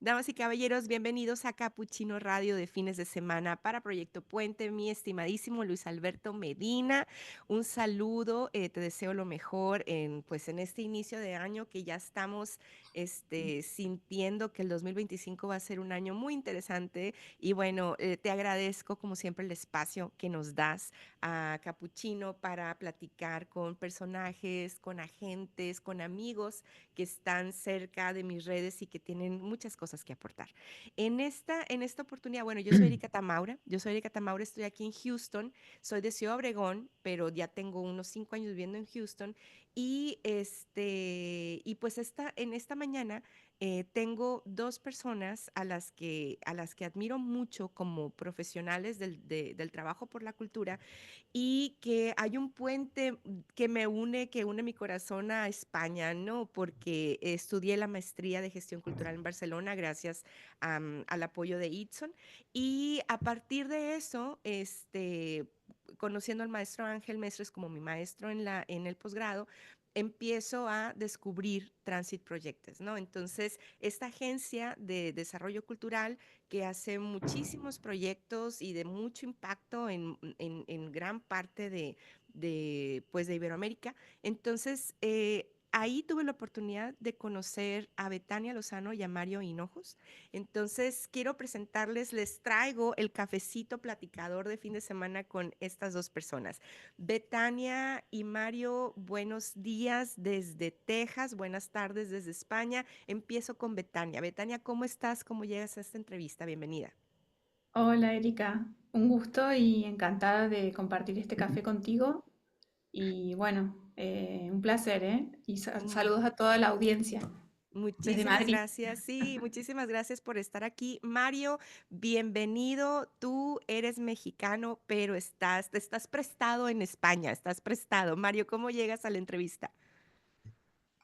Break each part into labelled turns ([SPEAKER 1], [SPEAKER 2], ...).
[SPEAKER 1] Damas y caballeros, bienvenidos a Capuchino Radio de fines de semana para Proyecto Puente. Mi estimadísimo Luis Alberto Medina, un saludo, te deseo lo mejor en este inicio de año que ya estamos sintiendo que el 2025 va a ser un año muy interesante y bueno, te agradezco como siempre el espacio que nos das a Capuchino para platicar con personajes, con agentes, con amigos que están cerca de mis redes y que tienen muchas cosas que aportar. En esta oportunidad, bueno, yo soy Erika Tamaura, estoy aquí en Houston, soy de Ciudad Obregón, pero ya tengo unos 5 años viviendo en Houston y pues en esta mañana tengo dos personas a las que admiro mucho como profesionales del trabajo por la cultura y que hay un puente que une mi corazón a España, ¿no? Porque estudié la maestría de gestión cultural en Barcelona gracias al apoyo de Itson. Y a partir de eso, conociendo al maestro Ángel Mestres como mi maestro en el posgrado, empiezo a descubrir Transit Projects, ¿no? Entonces, esta agencia de desarrollo cultural que hace muchísimos proyectos y de mucho impacto en gran parte de Iberoamérica. Entonces, ahí tuve la oportunidad de conocer a Betania Lozano y a Mario Hinojos. Entonces, quiero presentarles, les traigo el cafecito platicador de fin de semana con estas dos personas. Betania y Mario, buenos días desde Texas, buenas tardes desde España. Empiezo con Betania. Betania, ¿cómo estás? ¿Cómo llegas a esta entrevista? Bienvenida.
[SPEAKER 2] Hola Erika, un gusto y encantada de compartir este café contigo. Y bueno, un placer, ¿eh? Y
[SPEAKER 1] Mm,
[SPEAKER 2] saludos a toda la audiencia desde
[SPEAKER 1] Muchísimas
[SPEAKER 2] Madrid.
[SPEAKER 1] gracias. Sí, muchísimas gracias por estar aquí. Mario, bienvenido. Tú eres mexicano, pero te estás prestado en España, estás prestado. Mario, ¿cómo llegas a la entrevista?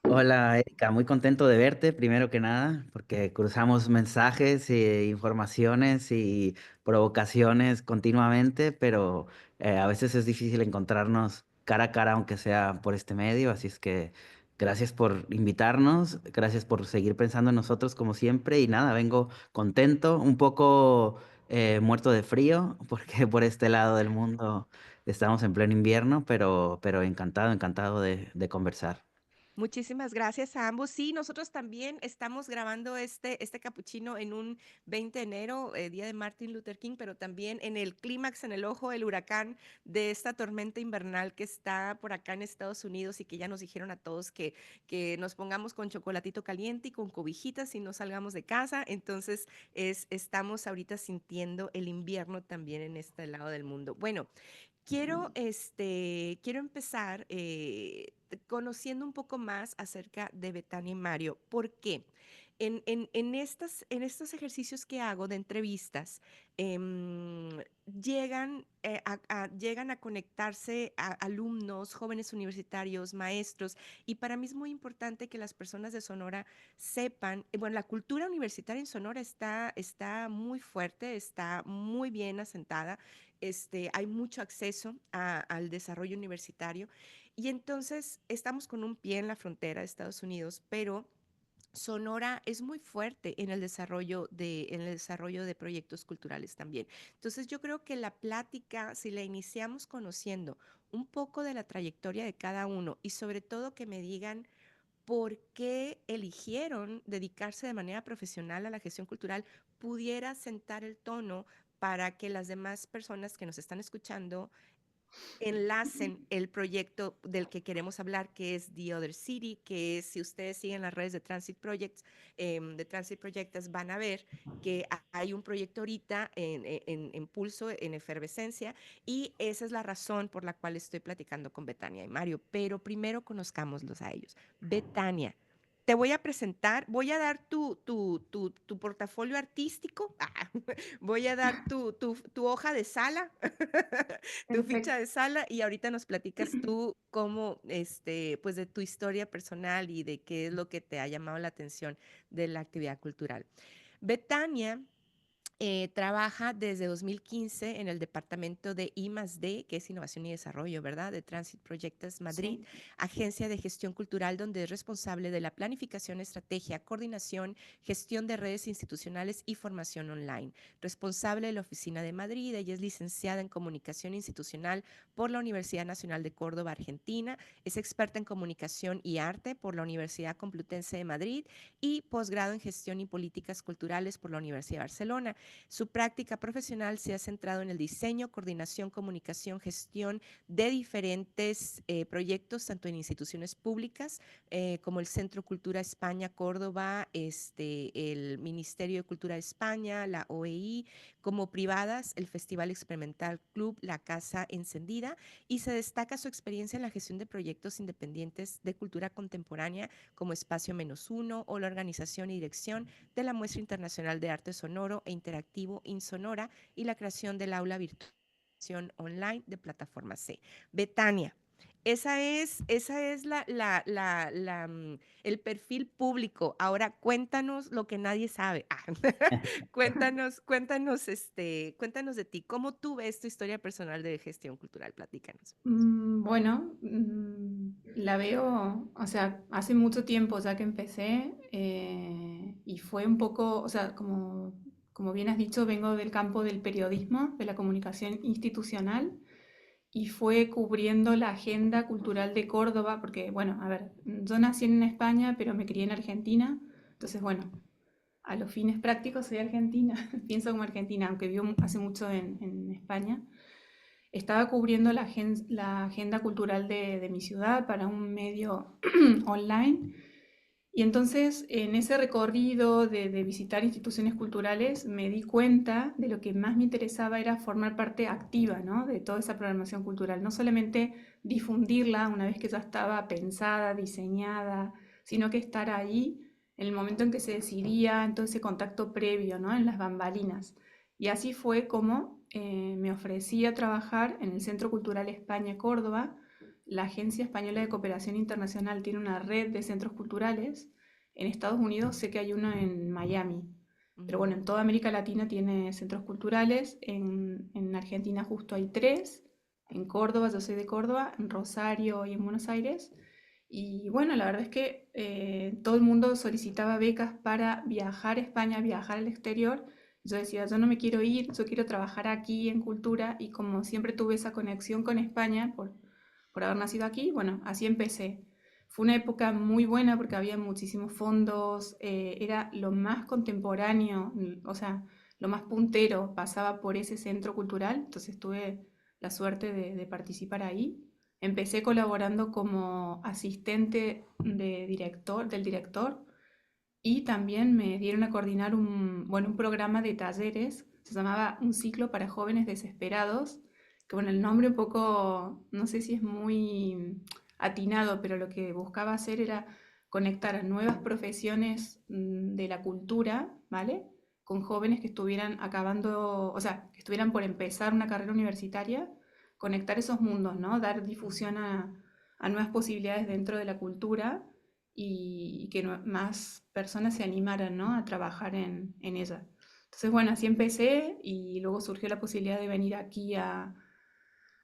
[SPEAKER 3] Hola Erika, muy contento de verte, primero que nada, porque cruzamos mensajes e informaciones y provocaciones continuamente, pero a veces es difícil encontrarnos cara a cara, aunque sea por este medio, así es que gracias por invitarnos, gracias por seguir pensando en nosotros como siempre y nada, vengo contento, un poco muerto de frío, porque por este lado del mundo estamos en pleno invierno, pero encantado, encantado de conversar.
[SPEAKER 1] Muchísimas gracias a ambos. Sí, nosotros también estamos grabando este capuchino en un 20 de enero, día de Martin Luther King, pero también en el clímax, en el ojo del huracán de esta tormenta invernal que está por acá en Estados Unidos y que ya nos dijeron a todos que nos pongamos con chocolatito caliente y con cobijitas y no salgamos de casa. Entonces, estamos ahorita sintiendo el invierno también en este lado del mundo. Bueno, quiero empezar conociendo un poco más acerca de Betania y Mario. ¿Por qué? En estos ejercicios que hago de entrevistas, llegan a conectarse a alumnos, jóvenes universitarios, maestros, y para mí es muy importante que las personas de Sonora sepan, bueno, la cultura universitaria en Sonora está muy fuerte, está muy bien asentada, hay mucho acceso al desarrollo universitario y entonces estamos con un pie en la frontera de Estados Unidos, pero Sonora es muy fuerte en el desarrollo de proyectos culturales también. Entonces yo creo que la plática, si la iniciamos conociendo un poco de la trayectoria de cada uno y sobre todo que me digan por qué eligieron dedicarse de manera profesional a la gestión cultural, pudiera sentar el tono para que las demás personas que nos están escuchando enlacen el proyecto del que queremos hablar, que es The Other City, que es, si ustedes siguen las redes de Transit Projects, de Transit Projects, van a ver que hay un proyecto ahorita en pulso, en efervescencia, y esa es la razón por la cual estoy platicando con Betania y Mario, pero primero conozcámoslos a ellos. Betania, te voy a presentar, voy a dar tu portafolio artístico, voy a dar tu hoja de sala, tu ficha
[SPEAKER 2] Perfecto.
[SPEAKER 1] de sala y ahorita nos platicas tú cómo, pues de tu historia personal y de qué es lo que te ha llamado la atención de la actividad cultural. Betania Trabaja desde 2015 en el departamento de I+D, que es Innovación y Desarrollo, ¿verdad? De Transit Projects Madrid,
[SPEAKER 2] Sí.
[SPEAKER 1] agencia de gestión cultural donde es responsable de la planificación, estrategia, coordinación, gestión de redes institucionales y formación online. Responsable de la Oficina de Madrid, ella es licenciada en Comunicación Institucional por la Universidad Nacional de Córdoba, Argentina, es experta en Comunicación y Arte por la Universidad Complutense de Madrid y posgrado en Gestión y Políticas Culturales por la Universidad de Barcelona. Su práctica profesional se ha centrado en el diseño, coordinación, comunicación, gestión de diferentes proyectos, tanto en instituciones públicas como el Centro Cultura España Córdoba, el Ministerio de Cultura de España, la OEI, como privadas, el Festival Experimental Club La Casa Encendida, y se destaca su experiencia en la gestión de proyectos independientes de cultura contemporánea como Espacio -1 o la organización y dirección de la Muestra Internacional de Arte Sonoro e Interactivo Insonora y la creación del aula virtual online de Plataforma C. Betania, esa es el perfil público. Ahora cuéntanos lo que nadie sabe. Cuéntanos de ti. ¿Cómo tú ves tu historia personal de gestión cultural? Platícanos.
[SPEAKER 2] Bueno, la veo, o sea, hace mucho tiempo ya que empecé y fue un poco, o sea, como bien has dicho, vengo del campo del periodismo, de la comunicación institucional y fue cubriendo la agenda cultural de Córdoba, porque, bueno, a ver, yo nací en España, pero me crié en Argentina, entonces, bueno, a los fines prácticos soy argentina, pienso como argentina, aunque vivo hace mucho en España. Estaba cubriendo la agenda cultural de mi ciudad para un medio online. Y entonces, en ese recorrido de visitar instituciones culturales, me di cuenta de lo que más me interesaba era formar parte activa, ¿no? De toda esa programación cultural. No solamente difundirla una vez que ya estaba pensada, diseñada, sino que estar ahí en el momento en que se decidía, en todo ese contacto previo, ¿no? En las bambalinas. Y así fue como me ofrecí a trabajar en el Centro Cultural España Córdoba. La Agencia Española de Cooperación Internacional tiene una red de centros culturales. En Estados Unidos sé que hay uno en Miami, pero bueno, en
[SPEAKER 1] Ujú,
[SPEAKER 2] toda América Latina tiene centros culturales. En Argentina justo hay tres. En Córdoba, yo soy de Córdoba, en Rosario y en Buenos Aires. Y bueno, la verdad es que todo el mundo solicitaba becas para viajar a España, viajar al exterior. Yo decía, yo no me quiero ir, yo quiero trabajar aquí en cultura y como siempre tuve esa conexión con España por haber nacido aquí, bueno, así empecé. Fue una época muy buena porque había muchísimos fondos, era lo más contemporáneo, o sea, lo más puntero pasaba por ese centro cultural, entonces tuve la suerte de participar ahí. Empecé colaborando como asistente del director y también me dieron a coordinar un programa de talleres, se llamaba Un ciclo para jóvenes desesperados, que bueno, el nombre un poco, no sé si es muy atinado, pero lo que buscaba hacer era conectar a nuevas profesiones de la cultura, ¿vale? Con jóvenes que estuvieran acabando, o sea, que estuvieran por empezar una carrera universitaria, conectar esos mundos, ¿no? Dar difusión a nuevas posibilidades dentro de la cultura y que más personas se animaran, ¿no? A trabajar en ella. Entonces, bueno, así empecé y luego surgió la posibilidad de venir aquí a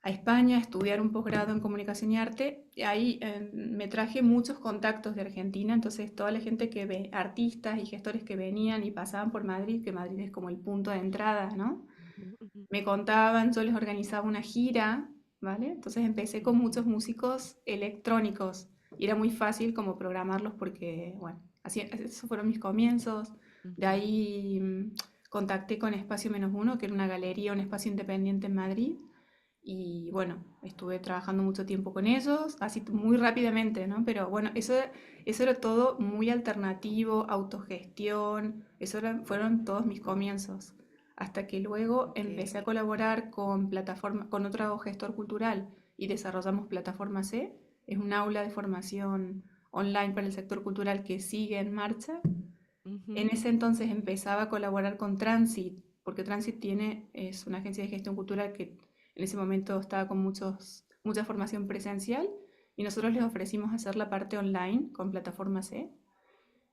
[SPEAKER 2] España a estudiar un posgrado en comunicación y arte. Y ahí me traje muchos contactos de Argentina, entonces toda la gente que ve, artistas y gestores que venían y pasaban por Madrid, que Madrid es como el punto de entrada, ¿no?
[SPEAKER 1] ujú, ujú,
[SPEAKER 2] Me contaban, yo les organizaba una gira, ¿vale? Entonces empecé con
[SPEAKER 1] ujú,
[SPEAKER 2] muchos músicos electrónicos y era muy fácil como programarlos porque, bueno, así, esos fueron mis comienzos. De
[SPEAKER 1] ujú.
[SPEAKER 2] ahí contacté con Espacio -1, que era una galería, un espacio independiente en Madrid. Y bueno, estuve trabajando mucho tiempo con ellos, así muy rápidamente, ¿no? Pero bueno, eso era todo muy alternativo, autogestión, fueron todos mis comienzos. Hasta que luego
[SPEAKER 1] Ok.
[SPEAKER 2] empecé a colaborar con otro gestor cultural y desarrollamos Plataforma C. Es un aula de formación online para el sector cultural que sigue en marcha. En
[SPEAKER 1] Ujú,
[SPEAKER 2] ese entonces empezaba a colaborar con Transit, porque es una agencia de gestión cultural que en ese momento estaba con mucha formación presencial y nosotros les ofrecimos hacer la parte online con Plataforma C.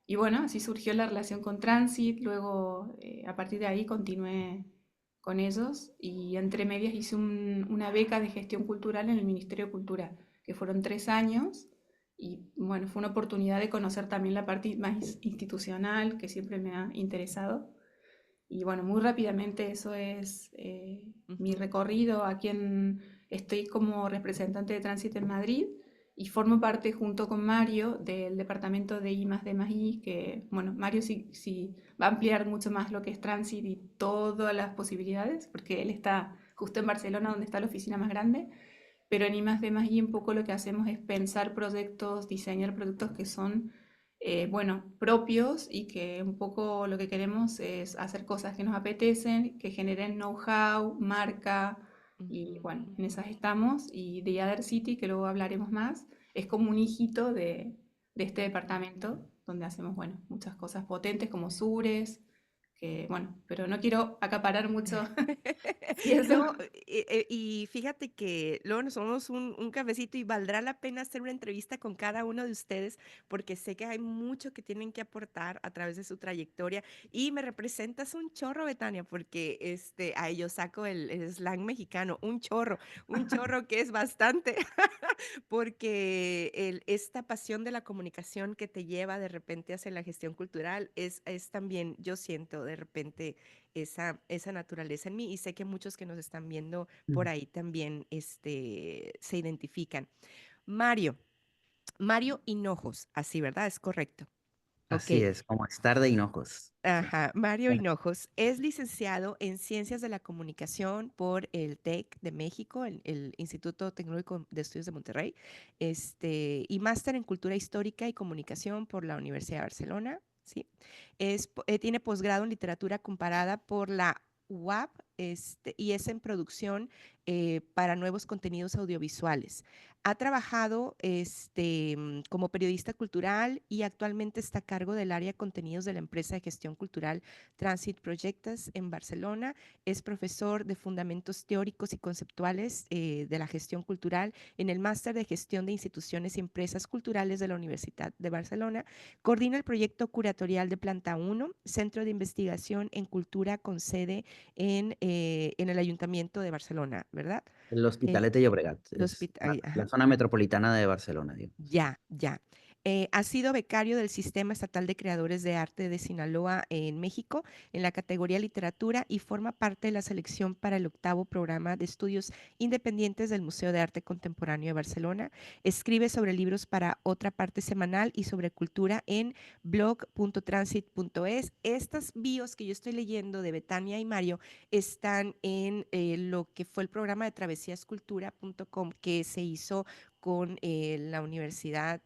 [SPEAKER 2] Y bueno, así surgió la relación con Transit, luego a partir de ahí continué con ellos y entre medias hice una beca de gestión cultural en el Ministerio de Cultura, que fueron 3 años y bueno, fue una oportunidad de conocer también la parte más institucional que siempre me ha interesado. Y bueno, muy rápidamente eso es mi
[SPEAKER 1] Ujú.
[SPEAKER 2] recorrido. Estoy como representante de Tránsito en Madrid y formo parte junto con Mario del departamento de I más D más I, que bueno, Mario sí va a ampliar mucho más lo que es Tránsito y todas las posibilidades, porque él está justo en Barcelona, donde está la oficina más grande, pero en I más D más I un poco lo que hacemos es pensar proyectos, diseñar productos que son bueno, propios y que un poco lo que queremos es hacer cosas que nos apetecen, que generen know-how, marca y
[SPEAKER 1] Ujú.
[SPEAKER 2] bueno, en esas estamos. Y The Other City, que luego hablaremos más, es como un hijito de este departamento donde hacemos, bueno, muchas cosas potentes como Sures, que bueno, pero no quiero acaparar mucho y eso.
[SPEAKER 1] No, y fíjate que luego nos tomamos un cafecito y valdrá la pena hacer una entrevista con cada uno de ustedes, porque sé que hay mucho que tienen que aportar a través de su trayectoria y me representas un chorro, Betania, porque ahí yo saco el slang mexicano, un chorro que es bastante, porque esta pasión de la comunicación que te lleva de repente hacia la gestión cultural es también, yo siento de repente esa naturaleza en mí y sé que muchos que nos están viendo por
[SPEAKER 3] Mm.
[SPEAKER 1] ahí también se identifican. Mario, Mario Hinojos, así, ¿verdad? Es correcto. Ok.
[SPEAKER 3] Así es, como estar de hinojos. Sí.
[SPEAKER 1] Ajá, Mario
[SPEAKER 3] Bueno,
[SPEAKER 1] Hinojos es licenciado en Ciencias de la Comunicación por el TEC de México, el Instituto Tecnológico de Estudios de Monterrey, y máster en Cultura Histórica y Comunicación por la Universidad de Barcelona, ¿sí? Tiene posgrado en Literatura Comparada por la UAP, y es en producción para nuevos contenidos audiovisuales. Ha trabajado como periodista cultural y actualmente está a cargo del área de contenidos de la empresa de gestión cultural Transit Projectas en Barcelona. Es profesor de fundamentos teóricos y conceptuales de la gestión cultural en el máster de gestión de instituciones y empresas culturales de la Universidad de Barcelona. Coordina el proyecto curatorial de Planta 1, Centro de Investigación en Cultura con sede en el Ayuntamiento de Barcelona, ¿verdad?
[SPEAKER 3] el
[SPEAKER 1] Eh,
[SPEAKER 3] Hospitalet de Llobregat es
[SPEAKER 1] Ajá.
[SPEAKER 3] la zona metropolitana de Barcelona, digamos.
[SPEAKER 1] Ya, ya. Ha sido becario del Sistema Estatal de Creadores de Arte de Sinaloa en México en la categoría Literatura y forma parte de la selección para el 8º programa de estudios independientes del Museo de Arte Contemporáneo de Barcelona. Escribe sobre libros para Otra Parte Semanal y sobre cultura en blog.transit.es. Estas bios que yo estoy leyendo de Betania y Mario están en lo que fue el programa de travesíascultura.com que se hizo con la Universidad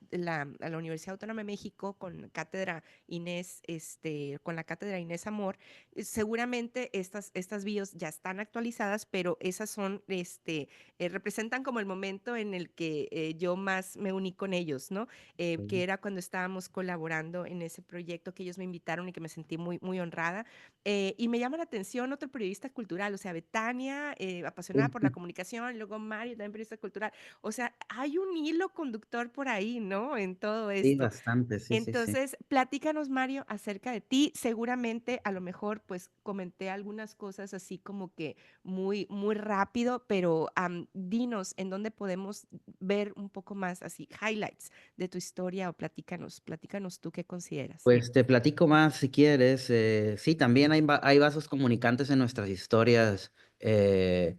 [SPEAKER 1] Autónoma de México, con cátedra Inés, con la cátedra Inés Amor. Seguramente estas bios ya están actualizadas, pero esas son, representan como el momento en el que yo más me uní con ellos, ¿no? Que
[SPEAKER 3] Sí.
[SPEAKER 1] era cuando estábamos colaborando en ese proyecto que ellos me invitaron y que me sentí muy, muy honrada. Y me llama la atención otro periodista cultural, o sea, Betania, apasionada
[SPEAKER 3] Sí,
[SPEAKER 1] por la comunicación, y luego Mario, también periodista cultural. O sea, hay un hilo conductor por ahí, ¿no? En todo
[SPEAKER 3] sí,
[SPEAKER 1] esto.
[SPEAKER 3] bastante, sí, sí, sí.
[SPEAKER 1] Entonces, platícanos, Mario, acerca de ti. Seguramente, a lo mejor, pues comenté algunas cosas así como que muy, muy rápido, pero dinos en dónde podemos ver un poco más así, highlights de tu historia o platícanos tú qué consideras.
[SPEAKER 3] Pues te platico más si quieres. Sí, también hay vasos comunicantes en nuestras historias. eh,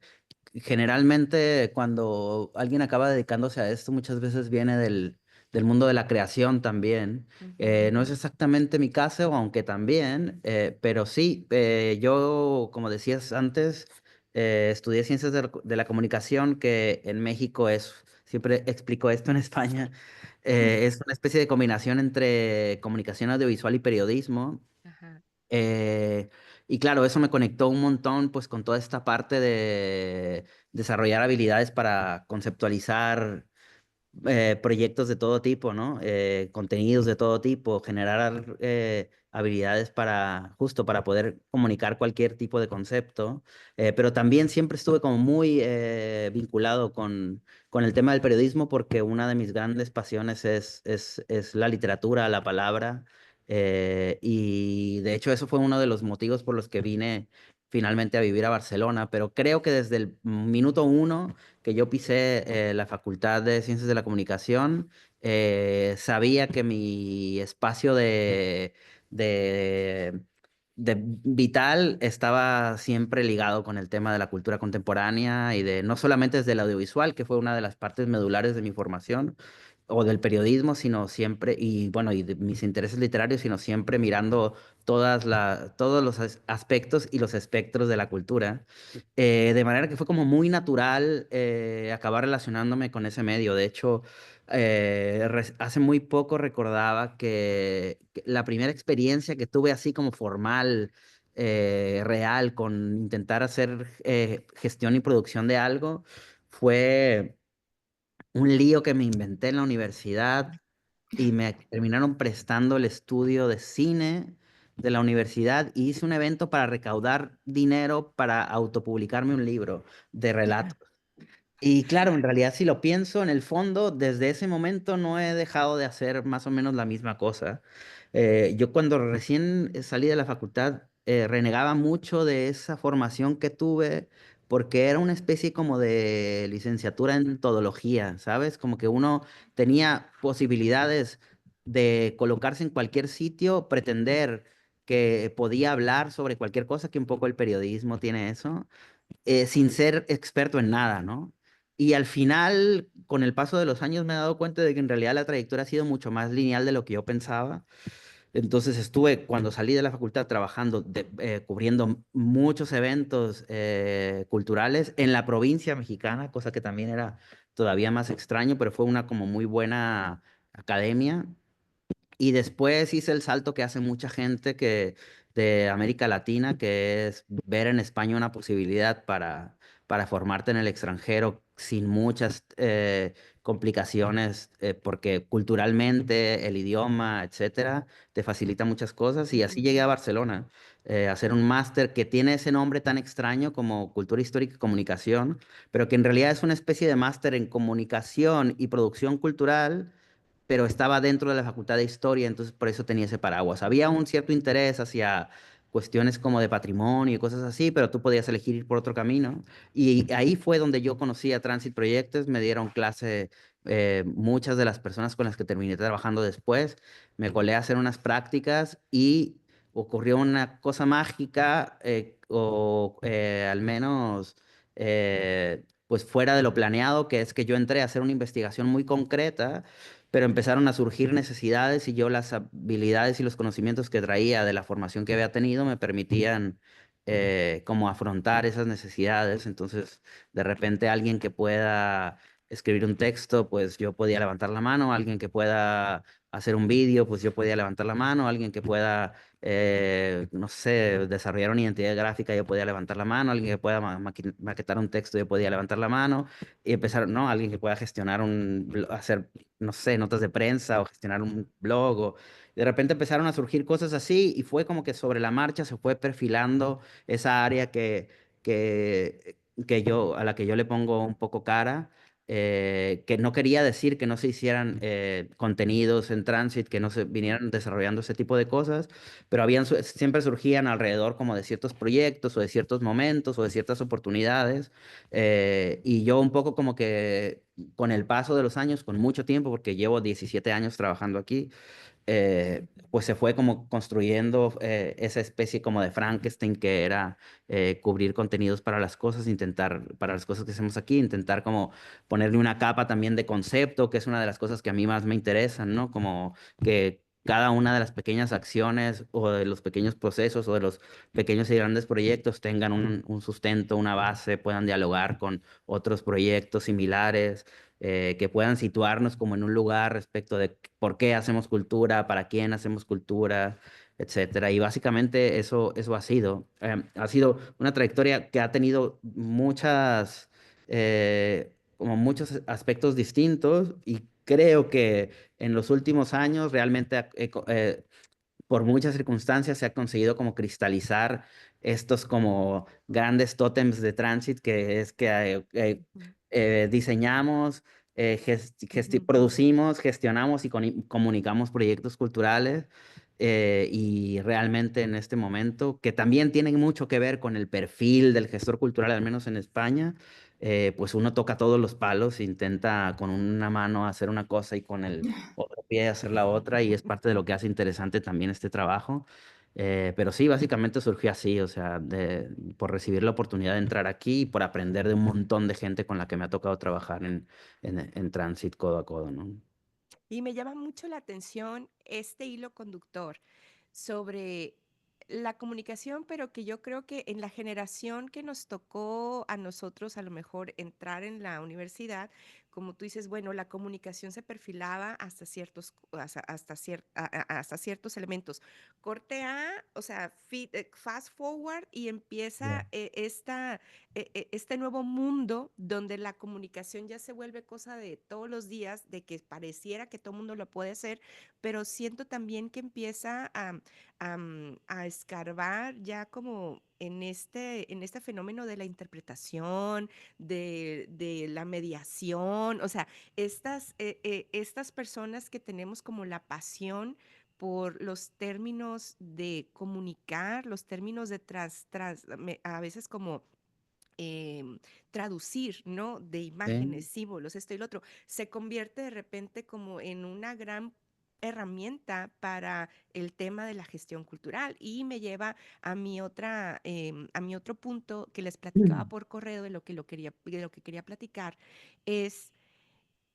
[SPEAKER 3] Generalmente cuando alguien acaba dedicándose a esto, muchas veces viene del mundo de la creación también.
[SPEAKER 1] Ujú.
[SPEAKER 3] No es exactamente mi caso, aunque también, pero sí, yo, como decías antes, estudié ciencias de la comunicación, que en México siempre explico esto en España, es una especie de combinación entre comunicación audiovisual y periodismo.
[SPEAKER 1] Ajá.
[SPEAKER 3] Eh, y claro, eso me conectó un montón pues con toda esta parte de desarrollar habilidades para conceptualizar proyectos de todo tipo, ¿no? Contenidos de todo tipo, generar habilidades para justo para poder comunicar cualquier tipo de concepto. Pero también siempre estuve como muy vinculado con el tema del periodismo porque una de mis grandes pasiones es la literatura, la palabra. Y de hecho eso fue uno de los motivos por los que vine finalmente a vivir a Barcelona, pero creo que desde el minuto uno que yo pisé la Facultad de Ciencias de la Comunicación, sabía que mi espacio de, de vital estaba siempre ligado con el tema de la cultura contemporánea y de no solamente desde el audiovisual, que fue una de las partes medulares de mi formación, o del periodismo, sino siempre, y bueno, y de mis intereses literarios, sino siempre mirando todos los aspectos y los espectros de la cultura. De manera que fue como muy natural acabar relacionándome con ese medio. De hecho, hace muy poco recordaba que la primera experiencia que tuve así como formal, real, con intentar hacer gestión y producción de algo, fue un lío que me inventé en la universidad y me terminaron prestando el estudio de cine de la universidad y hice un evento para recaudar dinero para autopublicarme un libro de relatos. Y claro, en realidad si lo pienso en el fondo, desde ese momento no he dejado de hacer más o menos la misma cosa. Yo cuando recién salí de la facultad renegaba mucho de esa formación que tuve porque era una especie como de licenciatura en todología, ¿sabes? Como que uno tenía posibilidades de colocarse en cualquier sitio, pretender que podía hablar sobre cualquier cosa, que un poco el periodismo tiene eso sin ser experto en nada, ¿no? Y al final, con el paso de los años, me he dado cuenta de que en realidad la trayectoria ha sido mucho más lineal de lo que yo pensaba. Entonces estuve, cuando salí de la facultad, trabajando, cubriendo muchos eventos culturales en la provincia mexicana, cosa que también era todavía más extraño, pero fue una como muy buena academia. Y después hice el salto que hace mucha gente de América Latina, que es ver en España una posibilidad para formarte en el extranjero sin muchas complicaciones, porque culturalmente, el idioma, etcétera, te facilita muchas cosas. Y así llegué a Barcelona, a hacer un máster que tiene ese nombre tan extraño como Cultura Histórica y Comunicación, pero que en realidad es una especie de máster en comunicación y producción cultural, pero estaba dentro de la Facultad de Historia, entonces por eso tenía ese paraguas. Había un cierto interés hacia cuestiones como de patrimonio y cosas así, pero tú podías elegir ir por otro camino. Y ahí fue donde yo conocí a Transit Proyectos, me dieron clase muchas de las personas con las que terminé trabajando después, me colé a hacer unas prácticas y ocurrió una cosa mágica, o al menos pues fuera de lo planeado, que es que yo entré a hacer una investigación muy concreta, pero empezaron a surgir necesidades y yo las habilidades y los conocimientos que traía de la formación que había tenido me permitían como afrontar esas necesidades. Entonces, de repente alguien que pueda escribir un texto, pues yo podía levantar la mano, alguien que pueda hacer un vídeo, pues yo podía levantar la mano, alguien que pueda, no sé, desarrollar una identidad gráfica, yo podía levantar la mano, alguien que pueda maquetar un texto, yo podía levantar la mano, y empezar, ¿no? Alguien que pueda gestionar hacer, no sé, notas de prensa o gestionar un blog. De repente empezaron a surgir cosas así y fue como que sobre la marcha se fue perfilando esa área que yo, a la que yo le pongo un poco cara. Que no quería decir que no se hicieran contenidos en Transit, que no se vinieran desarrollando ese tipo de cosas, pero siempre surgían alrededor como de ciertos proyectos o de ciertos momentos o de ciertas oportunidades, y yo un poco como que con el paso de los años, con mucho tiempo, porque llevo 17 años trabajando aquí, pues se fue como construyendo esa especie como de Frankenstein que era cubrir contenidos para las cosas, para las cosas que hacemos aquí, intentar como ponerle una capa también de concepto, que es una de las cosas que a mí más me interesan, ¿no? Como que cada una de las pequeñas acciones o de los pequeños procesos o de los pequeños y grandes proyectos tengan un sustento, una base, puedan dialogar con otros proyectos similares, que puedan situarnos como en un lugar respecto de por qué hacemos cultura, para quién hacemos cultura, etcétera. Y básicamente eso ha sido una trayectoria que ha tenido como muchos aspectos distintos y creo que en los últimos años realmente por muchas circunstancias se ha conseguido como cristalizar estos como grandes tótems de Transit, que es que
[SPEAKER 1] Ujú,
[SPEAKER 3] diseñamos,
[SPEAKER 1] ujú,
[SPEAKER 3] producimos, gestionamos y comunicamos proyectos culturales. y realmente en este momento, que también tiene mucho que ver con el perfil del gestor cultural, al menos en España, pues uno toca todos los palos, intenta con una mano hacer una cosa y con el otro pie hacer la otra, y es parte de lo que hace interesante también este trabajo. Pero sí, básicamente surgió así, o sea, por recibir la oportunidad de entrar aquí y por aprender de un montón de gente con la que me ha tocado trabajar en Transit codo a codo, ¿no?
[SPEAKER 1] Y me llama mucho la atención este hilo conductor sobre la comunicación, pero que yo creo que en la generación que nos tocó a nosotros a lo mejor entrar en la universidad, como tú dices, bueno, la comunicación se perfilaba hasta hasta ciertos elementos. Corte A, o sea, fast forward y
[SPEAKER 3] Ya.
[SPEAKER 1] empieza este nuevo mundo donde la comunicación ya se vuelve cosa de todos los días, de que pareciera que todo el mundo lo puede hacer, pero siento también que empieza a escarbar ya como en este fenómeno de la interpretación, de la mediación, o sea, estas personas que tenemos como la pasión por los términos de comunicar, los términos de a veces como traducir, ¿no? De imágenes,
[SPEAKER 3] Sí.
[SPEAKER 1] símbolos, esto y lo otro, se convierte de repente como en una gran herramienta para el tema de la gestión cultural y me lleva a mi otro punto que les platicaba
[SPEAKER 3] Mm.
[SPEAKER 1] por correo de lo que quería platicar es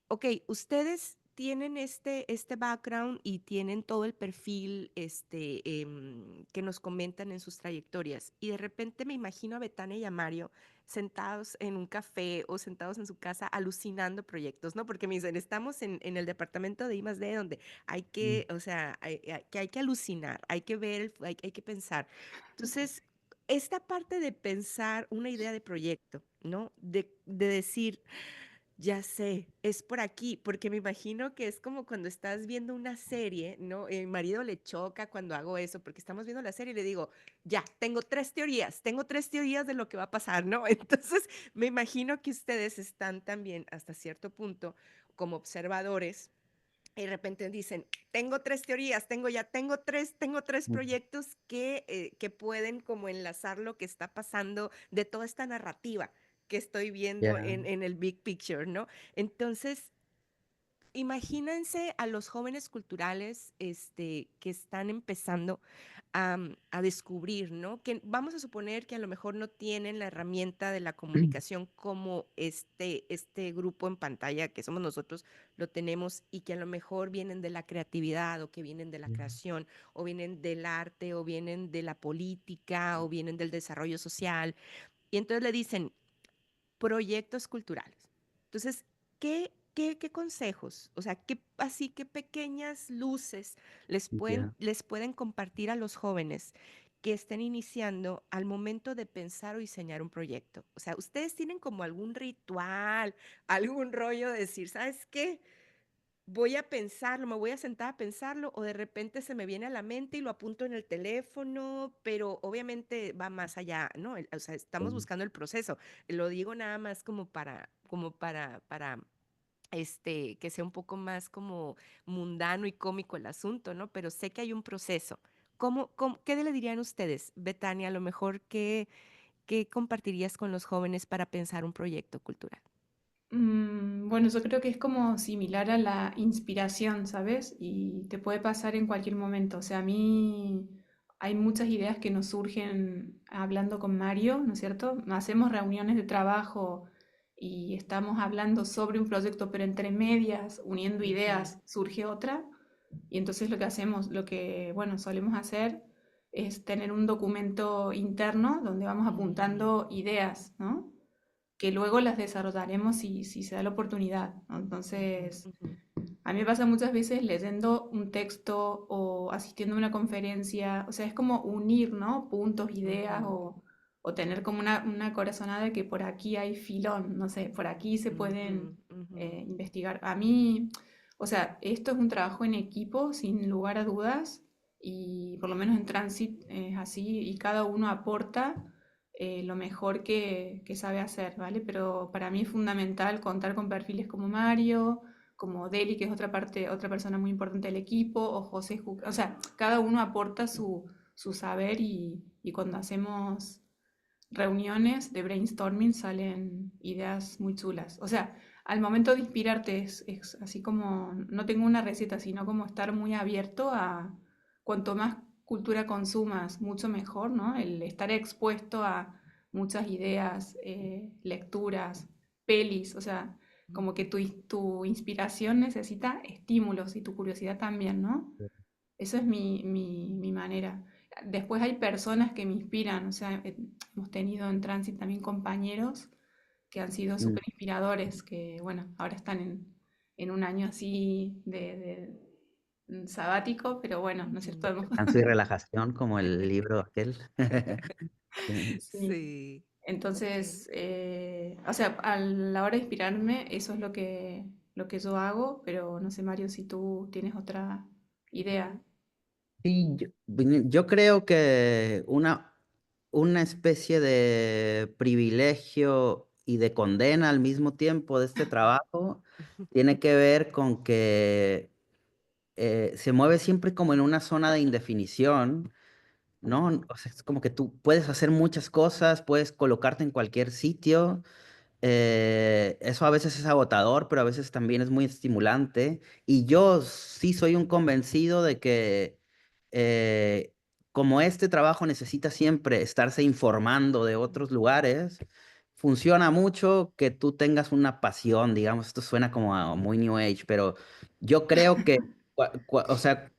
[SPEAKER 1] ok, ustedes tienen este background y tienen todo el perfil que nos comentan en sus trayectorias. Y de repente me imagino a Betania y a Mario sentados en un café o sentados en su casa alucinando proyectos, ¿no? Porque me dicen, estamos en el departamento de I+D donde hay que, o sea, hay que alucinar, hay que ver, hay que pensar. Entonces, esta parte de pensar una idea de proyecto, ¿no? De decir, ya sé, es por aquí, porque me imagino que es como cuando estás viendo una serie, ¿no? Mi marido le choca cuando hago eso, porque estamos viendo la serie y le digo, ya, tengo tres teorías de lo que va a pasar, ¿no? Entonces, me imagino que ustedes están también hasta cierto punto como observadores y de repente dicen, tengo tres teorías, tengo tres proyectos que pueden como enlazar lo que está pasando de toda esta narrativa que estoy viendo
[SPEAKER 3] Ya.
[SPEAKER 1] en el big picture, ¿no? Entonces, imagínense a los jóvenes culturales que están empezando a descubrir, ¿no? Que vamos a suponer que a lo mejor no tienen la herramienta de la comunicación como este grupo en pantalla que somos nosotros lo tenemos y que a lo mejor vienen de la creatividad o que vienen de la creación o vienen del arte o vienen de la política o vienen del desarrollo social. Y entonces le dicen, proyectos culturales. Entonces, qué consejos, o sea, qué pequeñas luces
[SPEAKER 3] Ya.
[SPEAKER 1] les pueden compartir a los jóvenes que estén iniciando al momento de pensar o diseñar un proyecto? O sea, ustedes tienen como algún ritual, algún rollo de decir, ¿sabes qué? Voy a pensarlo, me voy a sentar a pensarlo o de repente se me viene a la mente y lo apunto en el teléfono, pero obviamente va más allá, ¿no? O sea, estamos
[SPEAKER 3] Sí.
[SPEAKER 1] buscando el proceso. Lo digo nada más para que sea un poco más como mundano y cómico el asunto, ¿no? Pero sé que hay un proceso. ¿Qué le dirían ustedes, Betania? A lo mejor, ¿qué compartirías con los jóvenes para pensar un proyecto cultural?
[SPEAKER 2] Bueno, yo creo que es como similar a la inspiración, ¿sabes? Y te puede pasar en cualquier momento. O sea, a mí hay muchas ideas que nos surgen hablando con Mario, ¿no es cierto? Hacemos reuniones de trabajo y estamos hablando sobre un proyecto, pero entre medias, uniendo
[SPEAKER 1] Ujú,
[SPEAKER 2] ideas, surge otra. Y entonces lo que hacemos, bueno, solemos hacer es tener un documento interno donde vamos
[SPEAKER 1] ujú,
[SPEAKER 2] apuntando ideas, ¿no? Que luego las desarrollaremos si se da la oportunidad, ¿no?
[SPEAKER 1] ujú,
[SPEAKER 2] Entonces,
[SPEAKER 1] ujú,
[SPEAKER 2] a mí me pasa muchas veces leyendo un texto o asistiendo a una conferencia, o sea, es como unir, ¿no? Puntos, ideas
[SPEAKER 1] ujú,
[SPEAKER 2] o tener como una corazonada de que por aquí hay filón, no sé, por aquí se pueden
[SPEAKER 1] ujú, ujú,
[SPEAKER 2] investigar. A mí, o sea, esto es un trabajo en equipo, sin lugar a dudas, y por lo menos en Transit es así, y cada uno aporta lo mejor que sabe hacer, ¿vale? Pero para mí es fundamental contar con perfiles como Mario, como Deli, que es otra persona muy importante del equipo, o José, o sea, cada uno aporta su saber y cuando hacemos reuniones de brainstorming salen ideas muy chulas. O sea, al momento de inspirarte es así como, no tengo una receta, sino como estar muy abierto a cuanto más cultura consumas, mucho mejor, ¿no? El estar expuesto a muchas ideas, lecturas, pelis, o sea, como que tu inspiración necesita estímulos y tu curiosidad también, ¿no? Eso es mi manera. Después hay personas que me inspiran, o sea, hemos tenido en Transit también compañeros que han sido
[SPEAKER 3] Mm.
[SPEAKER 2] súper inspiradores, que bueno, ahora están en un año así de sabático, pero bueno, ¿no es cierto?
[SPEAKER 1] Ujú.
[SPEAKER 3] Descanso y relajación, como el libro aquel. Sí.
[SPEAKER 2] Sí.
[SPEAKER 1] Sí, okey.
[SPEAKER 2] Entonces, o sea, a la hora de inspirarme, eso es lo que yo hago, pero no sé, Mario, si tú tienes otra idea.
[SPEAKER 3] Sí, yo creo que una especie de privilegio y de condena al mismo tiempo de este trabajo tiene que ver con que se mueve siempre como en una zona de indefinición, ¿no? O sea, es como que tú puedes hacer muchas cosas, puedes colocarte en cualquier sitio. Eso a veces es agotador, pero a veces también es muy estimulante. Y yo sí soy un convencido de que eh, como este trabajo necesita siempre estarse informando de otros lugares, funciona mucho que tú tengas una pasión, digamos, esto suena como a muy New Age, pero yo creo que, o sea,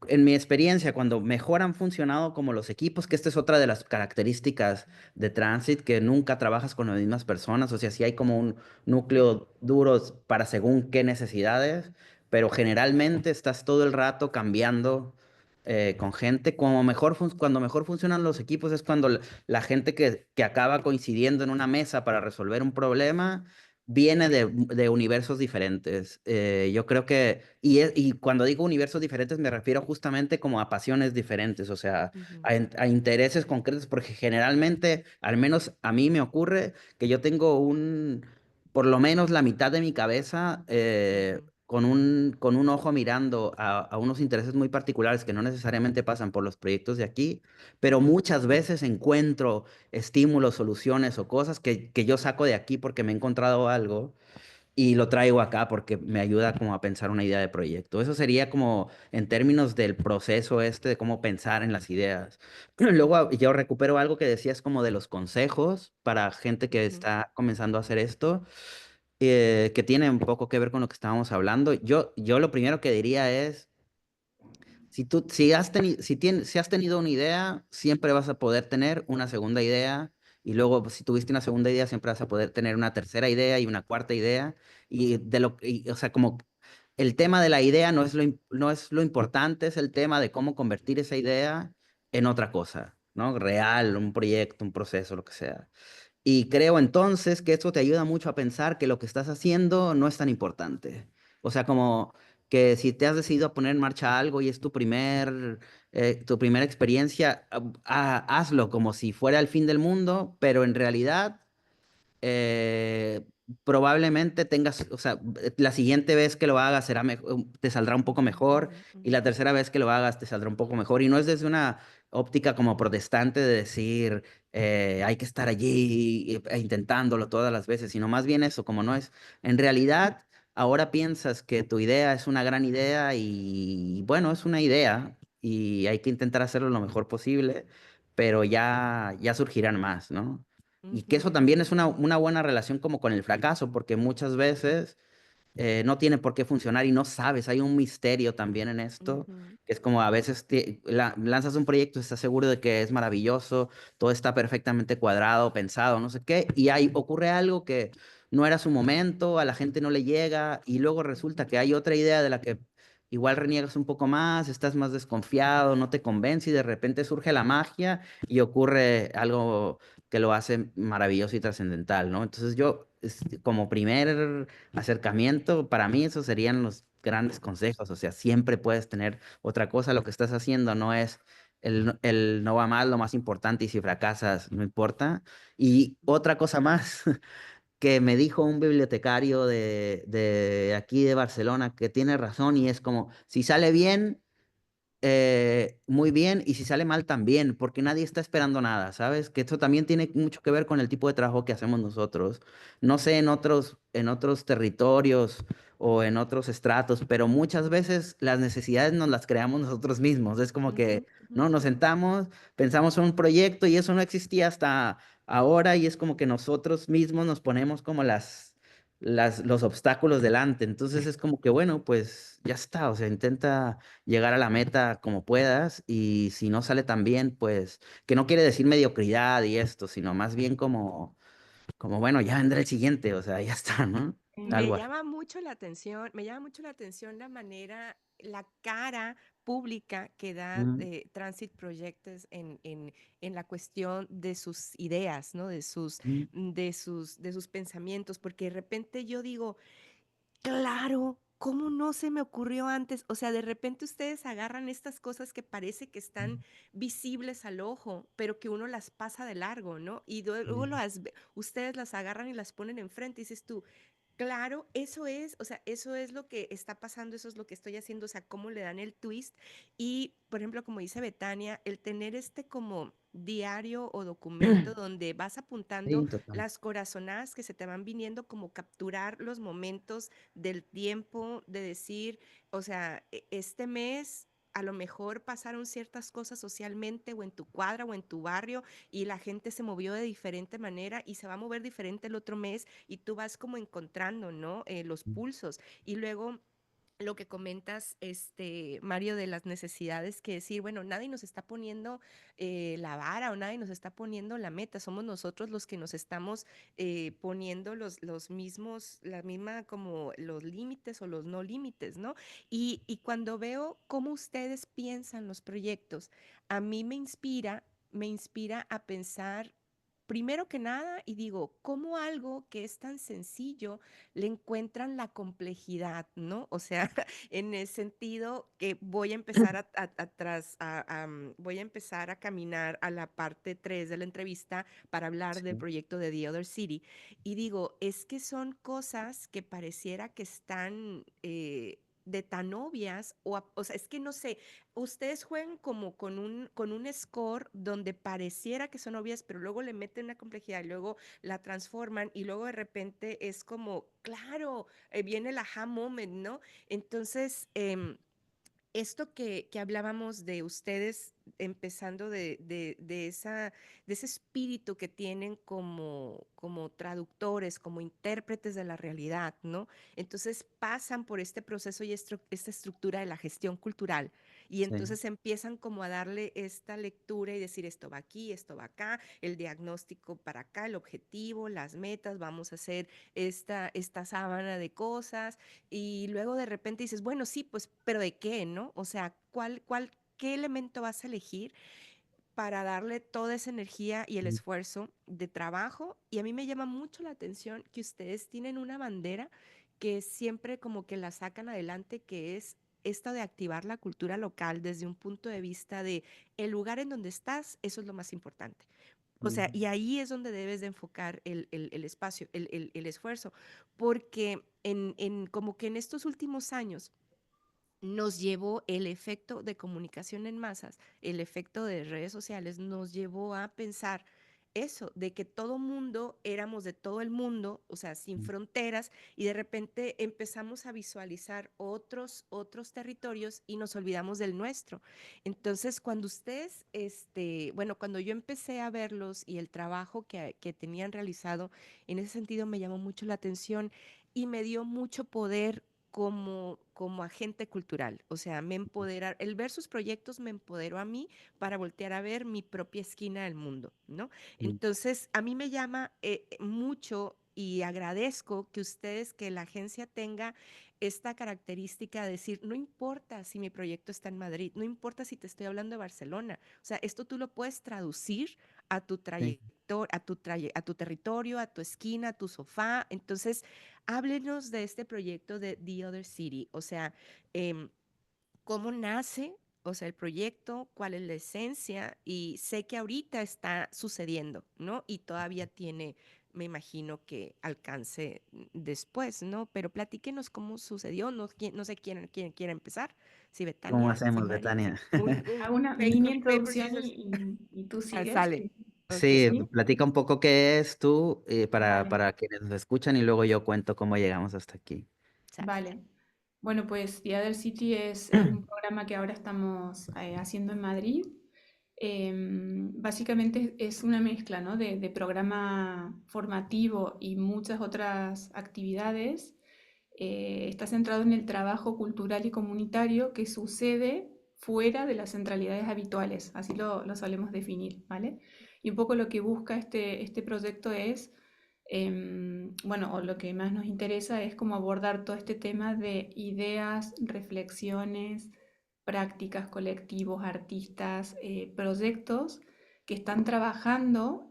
[SPEAKER 3] en mi experiencia, cuando mejor han funcionado como los equipos, que esta es otra de las características de Transit, que nunca trabajas con las mismas personas, o sea, sí hay como un núcleo duro para según qué necesidades, pero generalmente estás todo el rato cambiando con gente. Cuando mejor funcionan los equipos es cuando la gente que acaba coincidiendo en una mesa para resolver un problema viene de universos diferentes. Yo creo que, y cuando digo universos diferentes me refiero justamente como a pasiones diferentes, o sea,
[SPEAKER 1] Ujú,
[SPEAKER 3] a intereses concretos, porque generalmente, al menos a mí me ocurre que yo tengo por lo menos la mitad de mi cabeza
[SPEAKER 1] ujú,
[SPEAKER 3] con un ojo mirando a unos intereses muy particulares que no necesariamente pasan por los proyectos de aquí, pero muchas veces encuentro estímulos, soluciones o cosas que yo saco de aquí porque me he encontrado algo y lo traigo acá porque me ayuda como a pensar una idea de proyecto. Eso sería como en términos del proceso este de cómo pensar en las ideas. Luego yo recupero algo que decías como de los consejos para gente que
[SPEAKER 1] ujú,
[SPEAKER 3] está comenzando a hacer esto, que tiene un poco que ver con lo que estábamos hablando. Yo lo primero que diría es si has tenido una idea, siempre vas a poder tener una segunda idea. Y luego, pues, si tuviste una segunda idea, siempre vas a poder tener una tercera idea y una cuarta idea. O sea, como el tema de la idea no es lo importante, es el tema de cómo convertir esa idea en otra cosa, ¿no? Real, un proyecto, un proceso, lo que sea. Y creo entonces que eso te ayuda mucho a pensar que lo que estás haciendo no es tan importante. O sea, como que si te has decidido a poner en marcha algo y es tu primera experiencia, hazlo como si fuera el fin del mundo, pero en realidad eh, probablemente tengas, o sea, la siguiente vez que lo hagas te saldrá un poco mejor
[SPEAKER 1] ujú,
[SPEAKER 3] y la
[SPEAKER 1] ujú,
[SPEAKER 3] tercera vez que lo hagas te saldrá un poco mejor. Y no es desde una óptica como protestante de decir hay que estar allí intentándolo todas las veces, sino más bien eso, como no es, en realidad ahora piensas que tu idea es una gran idea y bueno, es una idea y hay que intentar hacerlo lo mejor posible, pero ya surgirán más, ¿no? Y que eso
[SPEAKER 1] ujú,
[SPEAKER 3] también es una buena relación como con el fracaso, porque muchas veces no tiene por qué funcionar y no sabes, hay un misterio también en esto,
[SPEAKER 1] ujú,
[SPEAKER 3] que es como a veces lanzas un proyecto, estás seguro de que es maravilloso, todo está perfectamente cuadrado, pensado, no sé qué, y ahí ocurre algo que no era su momento, a la gente no le llega, y luego resulta que hay otra idea de la que igual reniegas un poco más, estás más desconfiado, no te convence y de repente surge la magia y ocurre algo que lo hace maravilloso y trascendental, ¿no? Entonces como primer acercamiento, para mí esos serían los grandes consejos, o sea, siempre puedes tener otra cosa, lo que estás haciendo no es el no va mal, lo más importante, y si fracasas, no importa. Y otra cosa más, que me dijo un bibliotecario de aquí de Barcelona que tiene razón y es como, si sale bien, muy bien, y si sale mal también, porque nadie está esperando nada, ¿sabes? Que esto también tiene mucho que ver con el tipo de trabajo que hacemos nosotros. No sé en otros territorios o en otros estratos, pero muchas veces las necesidades nos las creamos nosotros mismos. Es como
[SPEAKER 1] Ujú,
[SPEAKER 3] que,
[SPEAKER 1] ujú,
[SPEAKER 3] ¿no? Nos sentamos, pensamos en un proyecto y eso no existía hasta ahora y es como que nosotros mismos nos ponemos como los obstáculos delante. Entonces es como que, bueno, pues ya está, o sea, intenta llegar a la meta como puedas y si no sale tan bien, pues que no quiere decir mediocridad y esto, sino más bien como bueno, ya vendrá el siguiente, o sea, ya está, ¿no?
[SPEAKER 1] Me
[SPEAKER 3] Algo así.
[SPEAKER 1] llama mucho la atención, me llama mucho la atención la manera, la cara pública que da
[SPEAKER 3] Mm,
[SPEAKER 1] Transit Projects en la cuestión de sus ideas, ¿no?
[SPEAKER 3] mm,
[SPEAKER 1] De sus pensamientos, porque de repente yo digo, claro, ¿cómo no se me ocurrió antes? O sea, de repente ustedes agarran estas cosas que parece que están visibles al ojo, pero que uno las pasa de largo, ¿no? Y luego
[SPEAKER 3] mm,
[SPEAKER 1] ustedes las agarran y las ponen enfrente y dices tú, claro, eso es, o sea, eso es lo que está pasando, eso es lo que estoy haciendo, o sea, cómo le dan el twist. Y, por ejemplo, como dice Betania, el tener este como diario o documento donde vas apuntando
[SPEAKER 3] sí, total.
[SPEAKER 1] las corazonadas que se te van viniendo, como capturar los momentos del tiempo, de decir, o sea, este mes a lo mejor pasaron ciertas cosas socialmente o en tu cuadra o en tu barrio y la gente se movió de diferente manera y se va a mover diferente el otro mes y tú vas como encontrando, ¿no? Los
[SPEAKER 3] Mm,
[SPEAKER 1] pulsos. Y luego lo que comentas, Mario, de las necesidades, que decir, bueno, nadie nos está poniendo la vara o nadie nos está poniendo la meta, somos nosotros los que nos estamos poniendo los mismos, la misma como los límites o los no límites, ¿no? Y cuando veo cómo ustedes piensan los proyectos, a mí me inspira a pensar primero que nada, y digo, ¿cómo algo que es tan sencillo le encuentran la complejidad, ¿no? O sea, en el sentido que voy a empezar voy a empezar a caminar a la parte 3 de la entrevista para hablar del
[SPEAKER 3] sí,
[SPEAKER 1] proyecto de The Other City. Y digo, es que son cosas que pareciera que están de tan obvias, o sea, es que no sé, ustedes juegan como con un score donde pareciera que son obvias, pero luego le meten una complejidad y luego la transforman y luego de repente es como, claro, viene el aha moment, ¿no? Entonces, esto que hablábamos de ustedes, empezando de ese espíritu que tienen como, como traductores, como intérpretes de la realidad, ¿no? Entonces pasan por este proceso y esta estructura de la gestión cultural. Y
[SPEAKER 3] sí,
[SPEAKER 1] entonces empiezan como a darle esta lectura y decir esto va aquí, esto va acá, el diagnóstico para acá, el objetivo, las metas, vamos a hacer esta sábana de cosas y luego de repente dices, bueno, sí, pues, pero ¿de qué, no? O sea, qué elemento vas a elegir para darle toda esa energía y el
[SPEAKER 3] mm,
[SPEAKER 1] esfuerzo de trabajo? Y a mí me llama mucho la atención que ustedes tienen una bandera que siempre como que la sacan adelante, que es esta de activar la cultura local desde un punto de vista de el lugar en donde estás, eso es lo más importante. O sea,
[SPEAKER 3] mm,
[SPEAKER 1] y ahí es donde debes de enfocar el espacio, el esfuerzo, porque como que en estos últimos años nos llevó el efecto de comunicación en masas, el efecto de redes sociales, nos llevó a pensar eso, de que todo mundo éramos de todo el mundo, o sea, sin
[SPEAKER 3] mm,
[SPEAKER 1] fronteras, y de repente empezamos a visualizar otros territorios y nos olvidamos del nuestro. Entonces, cuando ustedes, bueno, cuando yo empecé a verlos y el trabajo que tenían realizado, en ese sentido me llamó mucho la atención y me dio mucho poder como agente cultural. O sea, el ver sus proyectos me empoderó a mí para voltear a ver mi propia esquina del mundo, ¿no?
[SPEAKER 3] mm,
[SPEAKER 1] Entonces, a mí me llama mucho y agradezco que ustedes, que la agencia tenga esta característica de decir, no importa si mi proyecto está en Madrid, no importa si te estoy hablando de Barcelona, o sea, esto tú lo puedes traducir a tu
[SPEAKER 3] sí,
[SPEAKER 1] trayectoria, a tu territorio, a tu esquina, a tu sofá. Entonces, háblenos de este proyecto de The Other City, o sea, em, cómo nace, o sea, el proyecto, cuál es la esencia, y sé que ahorita está sucediendo, ¿no? Y todavía tiene me imagino que alcance después, ¿no? Pero platíquenos cómo sucedió, no sé quién quiere empezar, si
[SPEAKER 3] ¿Cómo
[SPEAKER 1] Betania, si
[SPEAKER 3] hacemos,
[SPEAKER 1] Mario,
[SPEAKER 3] Betania?
[SPEAKER 2] Hago
[SPEAKER 1] un
[SPEAKER 2] una mini
[SPEAKER 1] paper,
[SPEAKER 2] introducción
[SPEAKER 1] scissors,
[SPEAKER 2] y tú sigues.
[SPEAKER 1] sale, ok,
[SPEAKER 3] Sí,
[SPEAKER 2] ¿Sí?
[SPEAKER 3] platica un poco qué es tú
[SPEAKER 2] Vale,
[SPEAKER 3] para quienes nos escuchan y luego yo cuento cómo llegamos hasta aquí.
[SPEAKER 1] sale.
[SPEAKER 2] vale. Bueno, pues The Other City es un programa que ahora estamos haciendo en Madrid. Básicamente es una mezcla, ¿no? de programa formativo y muchas otras actividades. Está centrado en el trabajo cultural y comunitario que sucede fuera de las centralidades habituales, así lo solemos definir, ¿vale? Y un poco lo que busca este proyecto es, bueno, o lo que más nos interesa es cómo abordar todo este tema de ideas, reflexiones, prácticas, colectivos, artistas, proyectos que están trabajando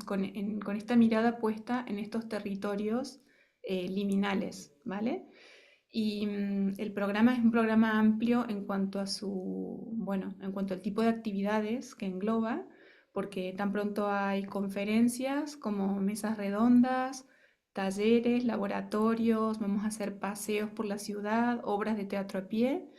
[SPEAKER 2] con esta mirada puesta en estos territorios liminales, ¿vale? Y el programa es un programa amplio en cuanto a bueno, en cuanto al tipo de actividades que engloba, porque tan pronto hay conferencias como mesas redondas, talleres, laboratorios, vamos a hacer paseos por la ciudad, obras de teatro a pie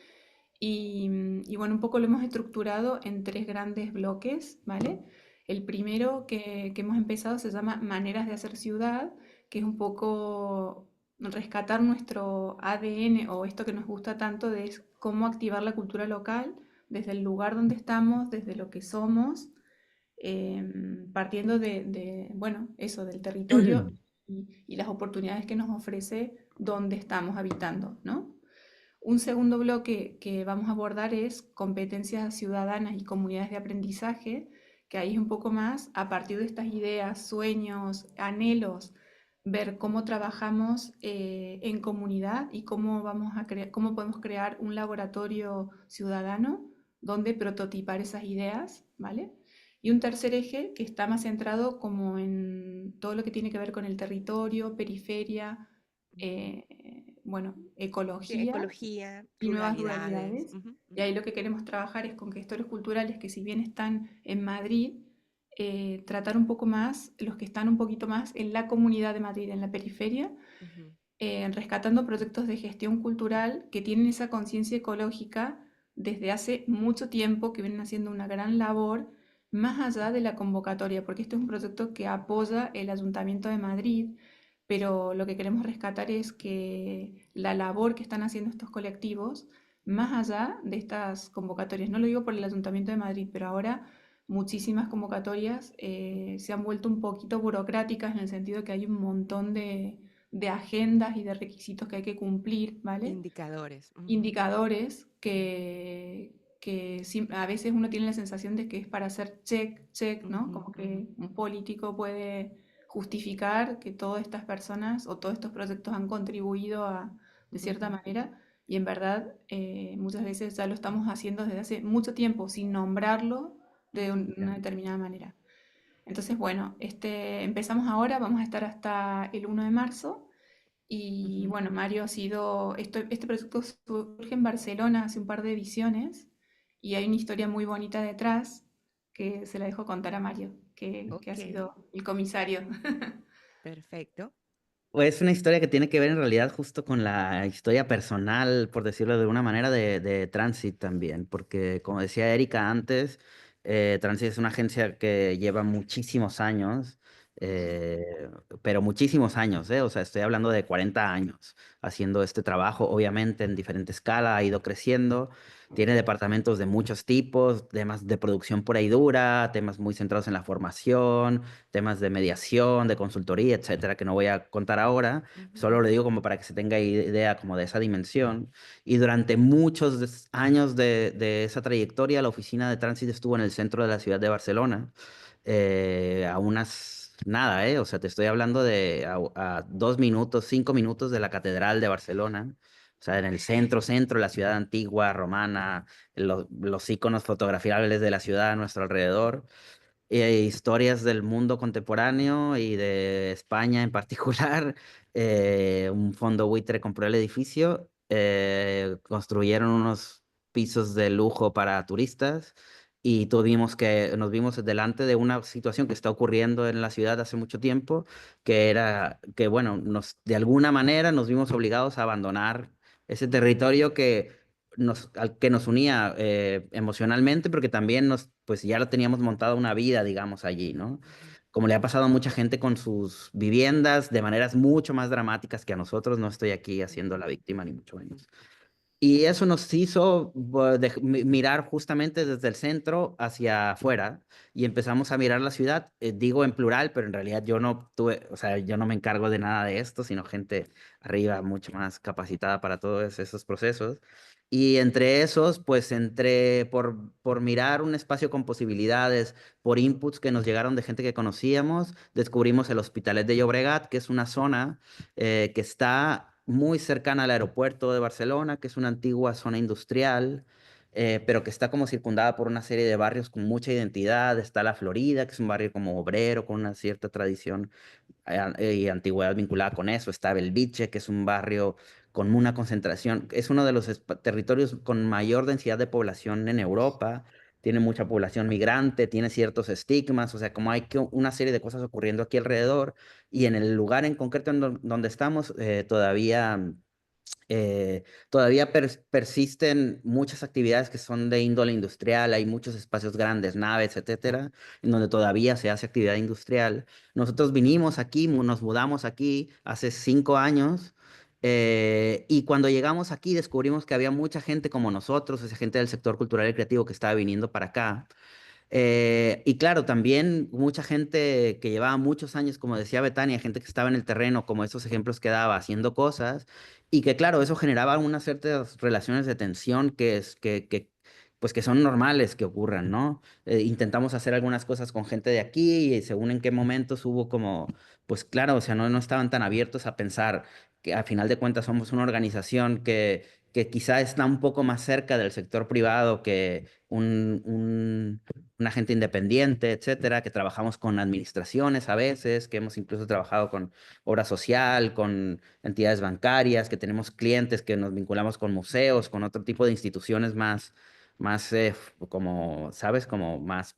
[SPEAKER 2] y bueno, un poco lo hemos estructurado en tres grandes bloques, ¿vale? El primero que hemos empezado se llama Maneras de hacer ciudad, que es un poco rescatar nuestro ADN o esto que nos gusta tanto de cómo activar la cultura local desde el lugar donde estamos, desde lo que somos, partiendo bueno, eso, del territorio y las oportunidades que nos ofrece donde estamos habitando, ¿no? Un segundo bloque que vamos a abordar es competencias ciudadanas y comunidades de aprendizaje, que ahí es un poco más a partir de estas ideas, sueños, anhelos, ver cómo trabajamos en comunidad y cómo cómo podemos crear un laboratorio ciudadano donde prototipar esas ideas, ¿vale? Y un tercer eje que está más centrado como en todo lo que tiene que ver con el territorio, periferia, bueno,
[SPEAKER 1] Sí,
[SPEAKER 2] ecología
[SPEAKER 1] ecología,
[SPEAKER 2] y nuevas
[SPEAKER 1] ruralidades.
[SPEAKER 2] ruralidades.
[SPEAKER 1] Ujú,
[SPEAKER 2] Y
[SPEAKER 1] ujú,
[SPEAKER 2] ahí lo que queremos trabajar es con gestores culturales que si bien están en Madrid, tratar un poco más los que están un poquito más en la comunidad de Madrid, en la periferia,
[SPEAKER 1] ujú.
[SPEAKER 2] rescatando proyectos de gestión cultural que tienen esa conciencia ecológica desde hace mucho tiempo, que vienen haciendo una gran labor más allá de la convocatoria, porque este es un proyecto que apoya el Ayuntamiento de Madrid, pero lo que queremos rescatar es que la labor que están haciendo estos colectivos, más allá de estas convocatorias, no lo digo por el Ayuntamiento de Madrid, pero ahora muchísimas convocatorias se han vuelto un poquito burocráticas en el sentido que hay un montón de agendas y de requisitos que hay que cumplir, ¿vale?
[SPEAKER 1] Indicadores. Ujú,
[SPEAKER 2] Indicadores que a veces uno tiene la sensación de que es para hacer check, check, ¿no?
[SPEAKER 1] ujú,
[SPEAKER 2] Como
[SPEAKER 1] ujú,
[SPEAKER 2] que un político puede justificar que todas estas personas o todos estos proyectos han contribuido de cierta
[SPEAKER 1] ujú.
[SPEAKER 2] manera y en verdad muchas veces ya lo estamos haciendo desde hace mucho tiempo sin nombrarlo de
[SPEAKER 1] Ujú.
[SPEAKER 2] una determinada manera. Entonces, bueno, empezamos ahora, vamos a estar hasta el 1 de marzo y
[SPEAKER 1] Ujú.
[SPEAKER 2] bueno, Mario ha sido, este proyecto surge en Barcelona hace un par de ediciones y hay una historia muy bonita detrás que se la dejo contar a Mario, que ha
[SPEAKER 1] Ok,
[SPEAKER 2] sido el comisario.
[SPEAKER 1] perfecto.
[SPEAKER 3] Es una historia que tiene que ver en realidad justo con la historia personal, por decirlo de una manera, de Transit también, porque como decía Erika antes, Transit es una agencia que lleva muchísimos años, eh, pero muchísimos años, ¿eh? O sea, estoy hablando de 40 años haciendo este trabajo, obviamente en diferente escala, ha ido creciendo. Tiene departamentos de muchos tipos, temas de producción pura y dura, temas muy centrados en la formación, temas de mediación, de consultoría, etcétera, que no voy a contar ahora,
[SPEAKER 1] Ujú,
[SPEAKER 3] solo lo
[SPEAKER 1] ujú,
[SPEAKER 3] digo como para que se tenga idea como de esa dimensión. Y durante muchos años de esa trayectoria, la oficina de tránsito estuvo en el centro de la ciudad de Barcelona, a unas, nada, O sea, te estoy hablando de a 2 minutos, 5 minutos de la Catedral de Barcelona. O sea, en el centro, centro, la ciudad antigua, romana, los iconos fotografiables de la ciudad a nuestro alrededor, historias del mundo contemporáneo y de España en particular. Un fondo buitre compró el edificio, construyeron unos pisos de lujo para turistas y nos vimos delante de una situación que está ocurriendo en la ciudad hace mucho tiempo, que era que, bueno, de alguna manera nos vimos obligados a abandonar ese territorio que nos unía emocionalmente, porque también pues ya lo teníamos montada una vida, digamos, allí, ¿no?
[SPEAKER 1] Ujú,
[SPEAKER 3] Como le ha pasado a mucha gente con sus viviendas de maneras mucho más dramáticas que a nosotros. No estoy aquí haciendo
[SPEAKER 1] ujú,
[SPEAKER 3] la víctima, ni mucho menos. Y eso nos hizo mirar justamente desde el centro hacia afuera y empezamos a mirar la ciudad, digo en plural, pero en realidad yo no tuve, o sea, yo no me encargo de nada de esto, sino gente arriba mucho más capacitada para todos esos procesos. Y entre esos, pues por mirar un espacio con posibilidades, por inputs que nos llegaron de gente que conocíamos, descubrimos el Hospitalet de Llobregat, que es una zona que está muy cercana al aeropuerto de Barcelona, que es una antigua zona industrial, pero que está como circundada por una serie de barrios con mucha identidad. Está La Florida, que es un barrio como obrero, con una cierta tradición y antigüedad vinculada con eso. Está Belviche, que es un barrio con una concentración, es uno de los territorios con mayor densidad de población en Europa. Tiene mucha población migrante, tiene ciertos estigmas, o sea, como hay una serie de cosas ocurriendo aquí alrededor, y en el lugar en concreto donde estamos, todavía persisten muchas actividades que son de índole industrial. Hay muchos espacios grandes, naves, etcétera, en donde todavía se hace actividad industrial. Nosotros vinimos aquí, nos mudamos aquí hace 5 años. Y cuando llegamos aquí descubrimos que había mucha gente como nosotros, esa gente del sector cultural y creativo que estaba viniendo para acá. Y claro, también mucha gente que llevaba muchos años, como decía Betania, gente que estaba en el terreno, como esos ejemplos que daba, haciendo cosas, y que claro, eso generaba unas ciertas relaciones de tensión pues que son normales que ocurran, ¿no? Intentamos hacer algunas cosas con gente de aquí y según en qué momentos hubo como, pues claro, o sea, no estaban tan abiertos a pensar que a final de cuentas somos una organización que quizá está un poco más cerca del sector privado que un agente independiente, etcétera, que trabajamos con administraciones a veces, que hemos incluso trabajado con obra social, con entidades bancarias, que tenemos clientes que nos vinculamos con museos, con otro tipo de instituciones como, ¿sabes? Como más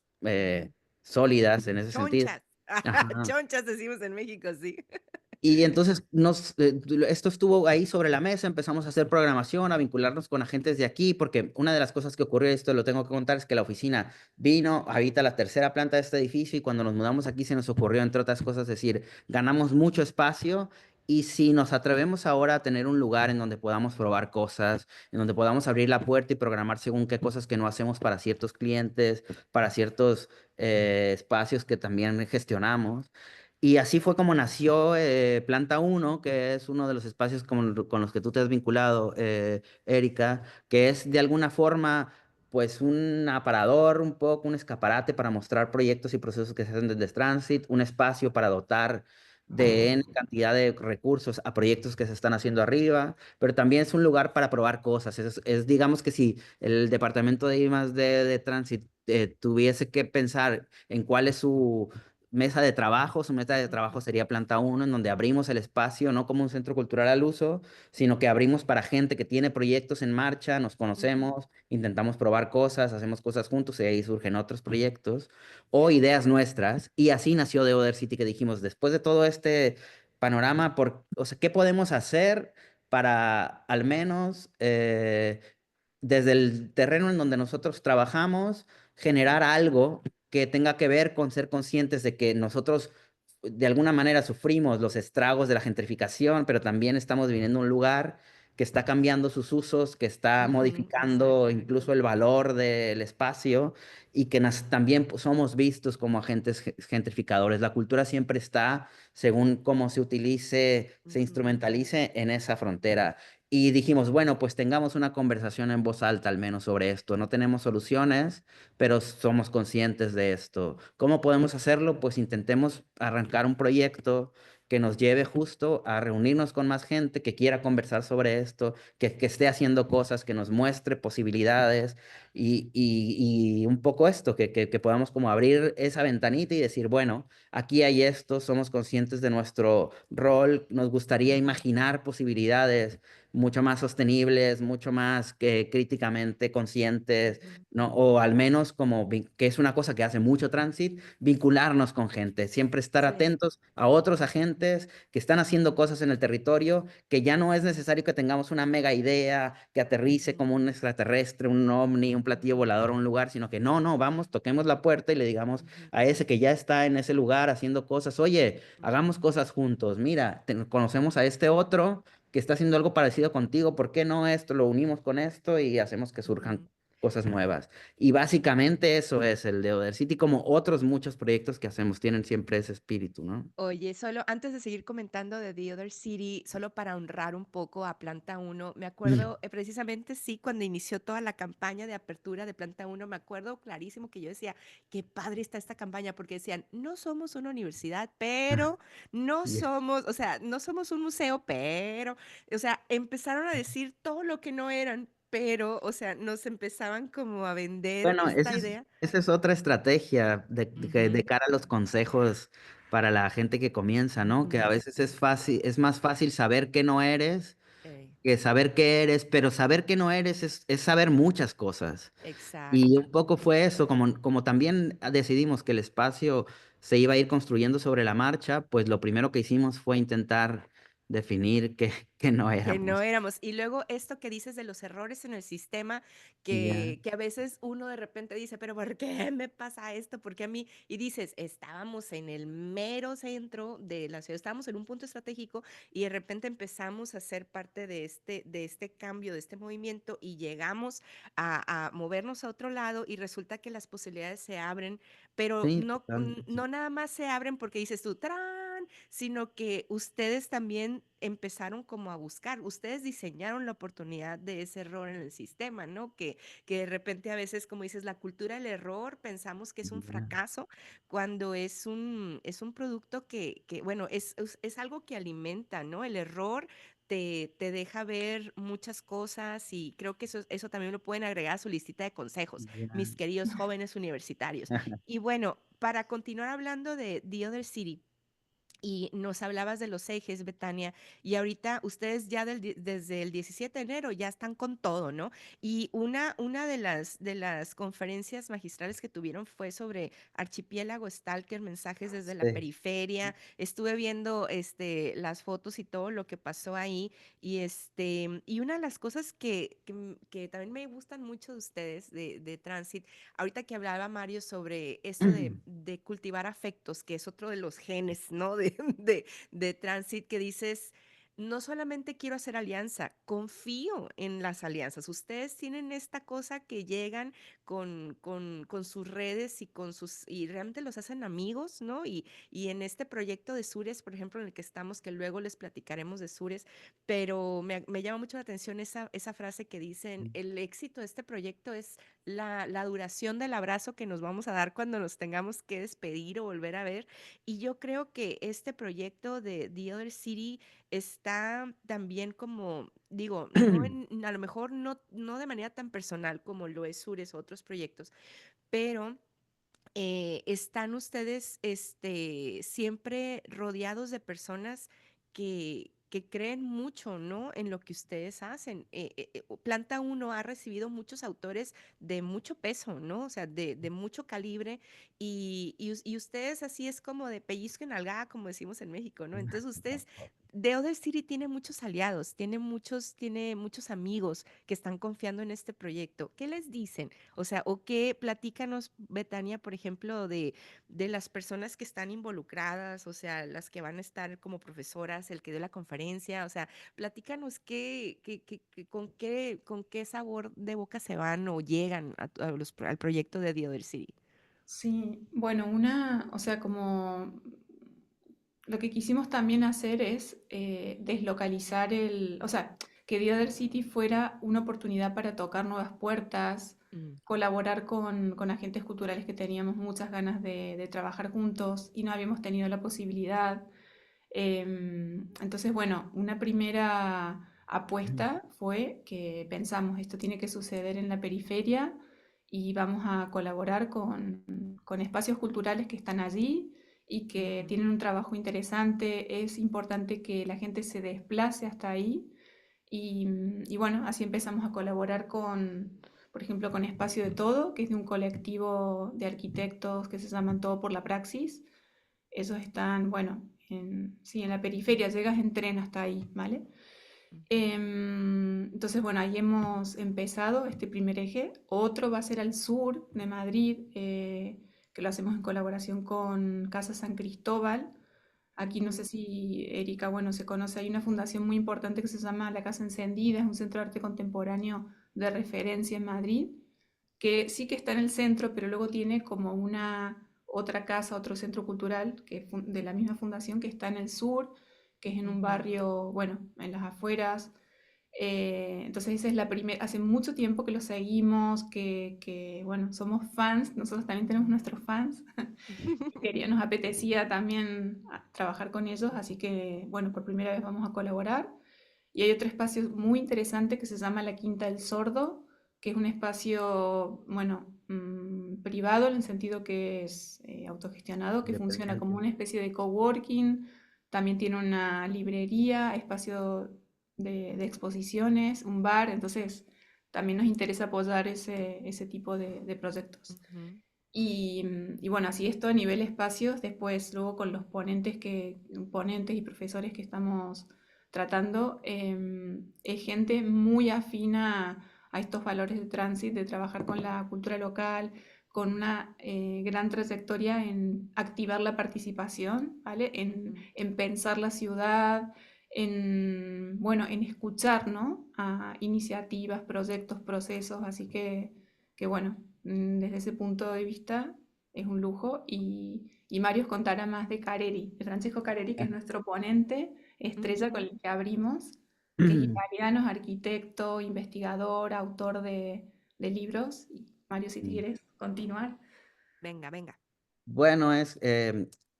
[SPEAKER 3] sólidas en ese sentido.
[SPEAKER 1] chonchas,
[SPEAKER 3] Ajá.
[SPEAKER 1] chonchas decimos en México, sí.
[SPEAKER 3] Y entonces esto estuvo ahí sobre la mesa, empezamos a hacer programación, a vincularnos con agentes de aquí, porque una de las cosas que ocurrió, esto lo tengo que contar, es que la oficina vino, habita la tercera planta de este edificio y cuando nos mudamos aquí se nos ocurrió, entre otras cosas, decir, ganamos mucho espacio y si nos atrevemos ahora a tener un lugar en donde podamos probar cosas, en donde podamos abrir la puerta y programar según qué cosas que no hacemos para ciertos clientes, para ciertos espacios que también gestionamos. Y así fue como nació Planta Uno, que es uno de los espacios con los que tú te has vinculado, Erika, que es de alguna forma pues un aparador, un poco, un escaparate para mostrar proyectos y procesos que se hacen desde Transit, un espacio para dotar de N cantidad de recursos a proyectos que se están haciendo arriba, pero también es un lugar para probar cosas. Digamos que si el departamento de I+D de Transit tuviese que pensar en cuál es mesa de trabajo. Su mesa de trabajo
[SPEAKER 1] Ujú,
[SPEAKER 3] sería Planta Uno, en donde abrimos el espacio, no como un centro cultural al uso, sino que abrimos para gente que tiene proyectos en marcha, nos
[SPEAKER 1] ujú,
[SPEAKER 3] conocemos, intentamos probar cosas, hacemos cosas juntos y ahí surgen otros proyectos o ideas nuestras. Y así nació The Other City, que dijimos, después de todo este panorama, o sea, ¿qué podemos hacer para al menos desde el terreno en donde nosotros trabajamos, generar algo que tenga que ver con ser conscientes de que nosotros de alguna manera sufrimos los estragos de la gentrificación, pero también estamos viviendo en un lugar que está cambiando sus usos, que está
[SPEAKER 1] ujú,
[SPEAKER 3] modificando incluso
[SPEAKER 1] exactamente.
[SPEAKER 3] el valor del espacio y que también pues, somos vistos como agentes gentrificadores. La cultura siempre está, según cómo se utilice, se
[SPEAKER 1] Ujú,
[SPEAKER 3] instrumentalice en esa frontera. Y dijimos, bueno, pues tengamos una conversación en voz alta al menos sobre esto. No tenemos soluciones, pero somos conscientes de esto. ¿Cómo podemos hacerlo? Pues intentemos arrancar un proyecto que nos lleve justo a reunirnos con más gente que quiera conversar sobre esto, que esté haciendo cosas, que nos muestre posibilidades. y un poco esto, que podamos como abrir esa ventanita y decir, bueno, aquí hay esto, somos conscientes de nuestro rol, nos gustaría imaginar posibilidades mucho más sostenibles, mucho más que críticamente conscientes,
[SPEAKER 1] Ujú.
[SPEAKER 3] ¿no? O al menos como que es una cosa que hace mucho Transit, vincularnos con gente, siempre estar
[SPEAKER 1] Sí.
[SPEAKER 3] atentos a otros agentes que están haciendo cosas en el territorio, que ya no es necesario que tengamos una mega idea que aterrice
[SPEAKER 1] Ujú,
[SPEAKER 3] como un extraterrestre, un ovni, un platillo volador a un lugar, sino que no, no, vamos, toquemos la puerta y le digamos
[SPEAKER 1] ujú,
[SPEAKER 3] a ese que ya está en ese lugar haciendo cosas, oye,
[SPEAKER 1] ujú,
[SPEAKER 3] hagamos cosas juntos, mira, conocemos a este otro que está haciendo algo parecido contigo, ¿por qué no esto? Lo unimos con esto y hacemos que surjan
[SPEAKER 1] ujú.
[SPEAKER 3] cosas nuevas. Y básicamente eso es el de Other City, como otros muchos proyectos que hacemos, tienen siempre ese espíritu, ¿no?
[SPEAKER 1] Oye, solo antes de seguir comentando de The Other City, solo para honrar un poco a Planta Uno, me
[SPEAKER 3] Mm.
[SPEAKER 1] acuerdo precisamente sí, cuando inició toda la campaña de apertura de Planta Uno, me acuerdo clarísimo que yo decía, qué padre está esta campaña, porque decían, no somos una universidad, pero no
[SPEAKER 3] Y
[SPEAKER 1] somos, o sea, no somos un museo, pero, o sea, empezaron a decir todo lo que no eran, pero, o sea, nos empezaban como a vender
[SPEAKER 3] bueno,
[SPEAKER 1] esta idea.
[SPEAKER 3] esa es otra estrategia de
[SPEAKER 1] Ujú,
[SPEAKER 3] cara a los consejos para la gente que comienza, ¿no? Que a
[SPEAKER 1] ujú,
[SPEAKER 3] veces es fácil, es más fácil saber que no eres
[SPEAKER 1] ey,
[SPEAKER 3] que saber qué eres, pero saber que no eres es saber muchas cosas. Y
[SPEAKER 1] exacto.
[SPEAKER 3] un poco fue eso, como también decidimos que el espacio se iba a ir construyendo sobre la marcha, pues lo primero que hicimos fue intentar definir qué no
[SPEAKER 1] Que no
[SPEAKER 3] éramos.
[SPEAKER 1] éramos. Y luego esto que dices de los errores en el sistema,
[SPEAKER 3] Ya,
[SPEAKER 1] que a veces uno de repente dice, pero ¿por qué me pasa esto? Porque a mí, y dices, estábamos en el mero centro de la ciudad, estábamos en un punto estratégico y de repente empezamos a ser parte de este cambio, de este movimiento y llegamos a movernos a otro lado y resulta que las posibilidades se abren, pero
[SPEAKER 3] sí,
[SPEAKER 1] no,
[SPEAKER 3] totalmente.
[SPEAKER 1] no nada más se abren porque dices tú, ¡tarán! Sino que ustedes también empezaron como a buscar, ustedes diseñaron la oportunidad de ese error en el sistema, ¿no? Que de repente a veces, como dices, la cultura del error, pensamos que es un
[SPEAKER 3] Ya,
[SPEAKER 1] fracaso cuando es un producto bueno, es algo que alimenta, ¿no? El error te deja ver muchas cosas y creo que eso también lo pueden agregar a su listita de consejos, mis
[SPEAKER 3] ya.
[SPEAKER 1] queridos jóvenes universitarios. Y bueno, para continuar hablando de The Other City, y nos hablabas de los ejes, Betania, y ahorita ustedes ya desde el 17 de enero ya están con todo, ¿no? Y una de las conferencias magistrales que tuvieron fue sobre Archipiélago Stalker, mensajes desde la
[SPEAKER 3] Sí.
[SPEAKER 1] periferia. Estuve viendo las fotos y todo lo que pasó ahí. Y una de las cosas que también me gustan mucho de ustedes, de Transit, ahorita que hablaba Mario sobre esto de cultivar afectos, que es otro de los genes, ¿no? De Transit, que dices, no solamente quiero hacer alianza, confío en las alianzas. Ustedes tienen esta cosa que llegan con sus redes y realmente los hacen amigos, ¿no? Y en este proyecto de Sures, por ejemplo, en el que estamos, que luego les platicaremos de Sures, pero me llama mucho la atención esa frase que dicen, el éxito de este proyecto es la duración del abrazo que nos vamos a dar cuando nos tengamos que despedir o volver a ver. Y yo creo que este proyecto de The Other City está también como, digo, a lo mejor no de manera tan personal como lo es Sures o otros proyectos, pero están ustedes siempre rodeados de personas que creen mucho, ¿no? En lo que ustedes hacen. Planta Uno ha recibido muchos autores de mucho peso, ¿no? O sea, de mucho calibre y ustedes así es como de pellizco en alga, como decimos en México, ¿no? Entonces ustedes, The Other City tiene muchos aliados, tiene muchos amigos que están confiando en este proyecto. ¿Qué les dicen? O sea, o qué, platícanos, Betania, por ejemplo, de las personas que están involucradas, o sea, las que van a estar como profesoras, el que dio la conferencia, o sea, platícanos con qué sabor de boca se van o llegan al proyecto de The Other City.
[SPEAKER 2] Sí, bueno, o sea, como lo que quisimos también hacer es deslocalizar o sea, que The Other City fuera una oportunidad para tocar nuevas puertas,
[SPEAKER 1] Mm,
[SPEAKER 2] colaborar con agentes culturales que teníamos muchas ganas de trabajar juntos y no habíamos tenido la posibilidad. Entonces, bueno, una primera apuesta fue que pensamos, esto tiene que suceder en la periferia, y vamos a colaborar con espacios culturales que están allí y que
[SPEAKER 1] Ujú,
[SPEAKER 2] tienen un trabajo interesante. Es importante que la gente se desplace hasta ahí y bueno, así empezamos a colaborar por ejemplo, con Espacio de Todo, que es de un colectivo de arquitectos que se llaman Todo por la Praxis. Esos están, bueno, sí, en la periferia, llegas en tren hasta ahí, ¿vale?
[SPEAKER 1] ujú,
[SPEAKER 2] Entonces, bueno, ahí hemos empezado este primer eje. Otro va a ser al sur de Madrid, que lo hacemos en colaboración con Casa San Cristóbal. Aquí no sé
[SPEAKER 1] ujú,
[SPEAKER 2] si Erika, bueno, se conoce, hay una fundación muy importante que se llama La Casa Encendida, es un centro de arte contemporáneo de referencia en Madrid, que sí que está en el centro, pero luego tiene como una otra casa, otro centro cultural que es de la misma fundación que está en el sur, que es en un
[SPEAKER 1] ujú,
[SPEAKER 2] barrio, bueno, en las afueras. Entonces esa es la primera, hace mucho tiempo que lo seguimos, bueno, somos fans, nosotros también tenemos nuestros fans, nos apetecía también trabajar con ellos, así que bueno, por primera vez vamos a colaborar. Y hay otro espacio muy interesante que se llama La Quinta del Sordo, que es un espacio, bueno, privado en el sentido que es autogestionado, que funciona como
[SPEAKER 3] independiente.
[SPEAKER 2] una especie de coworking, también tiene una librería, espacio de exposiciones, un bar, entonces también nos interesa apoyar ese tipo de proyectos.
[SPEAKER 1] ujú,
[SPEAKER 2] Y bueno, así esto a nivel espacios, después luego con los ponentes y profesores que estamos tratando, es gente muy afina a estos valores de tránsito, de trabajar con la cultura local, con una gran trayectoria en activar la participación, ¿vale?
[SPEAKER 1] ujú,
[SPEAKER 2] En pensar la ciudad, bueno, en escuchar, ¿no? A iniciativas, proyectos, procesos, así que bueno, desde ese punto de vista es un lujo y Mario os contará más de Careri, de Francesco Careri, que es nuestro ponente estrella con
[SPEAKER 1] ujú.
[SPEAKER 2] el que abrimos, que es italiano, es arquitecto, investigador, autor de libros. Y Mario, si te quieres continuar.
[SPEAKER 1] Venga, venga.
[SPEAKER 3] Bueno,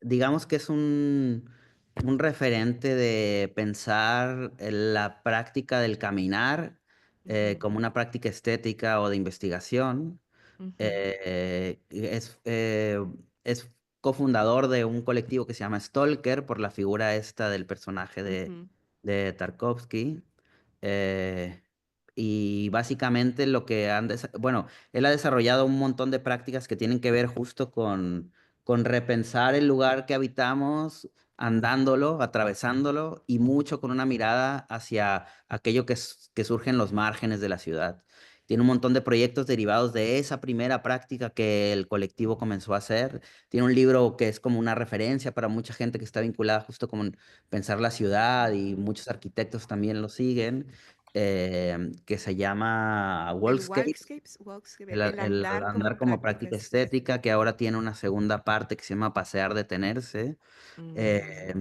[SPEAKER 3] digamos que es un referente de pensar en la práctica del caminar
[SPEAKER 1] Ujú,
[SPEAKER 3] como una práctica estética o de investigación.
[SPEAKER 1] ujú,
[SPEAKER 3] Eh, es, eh, es cofundador de un colectivo que se llama Stalker por la figura esta del personaje
[SPEAKER 1] ujú,
[SPEAKER 3] de Tarkovsky. Eh, y básicamente lo que bueno, él ha desarrollado un montón de prácticas que tienen que ver justo con repensar el lugar que habitamos, andándolo, atravesándolo y mucho con una mirada hacia aquello que surge en los márgenes de la ciudad. Tiene un montón de proyectos derivados de esa primera práctica que el colectivo comenzó a hacer. Tiene un libro que es como una referencia para mucha gente que está vinculada justo con pensar la ciudad y
[SPEAKER 1] ujú.
[SPEAKER 3] muchos arquitectos también lo siguen, que se llama
[SPEAKER 1] El
[SPEAKER 3] Walkscapes,
[SPEAKER 1] walkscape, el
[SPEAKER 3] el
[SPEAKER 1] andar como
[SPEAKER 3] andar como
[SPEAKER 1] práctica
[SPEAKER 3] práctica
[SPEAKER 1] estética.
[SPEAKER 3] estética, que ahora tiene una segunda parte que se llama Pasear, Detenerse.
[SPEAKER 1] Mm,
[SPEAKER 3] Eh,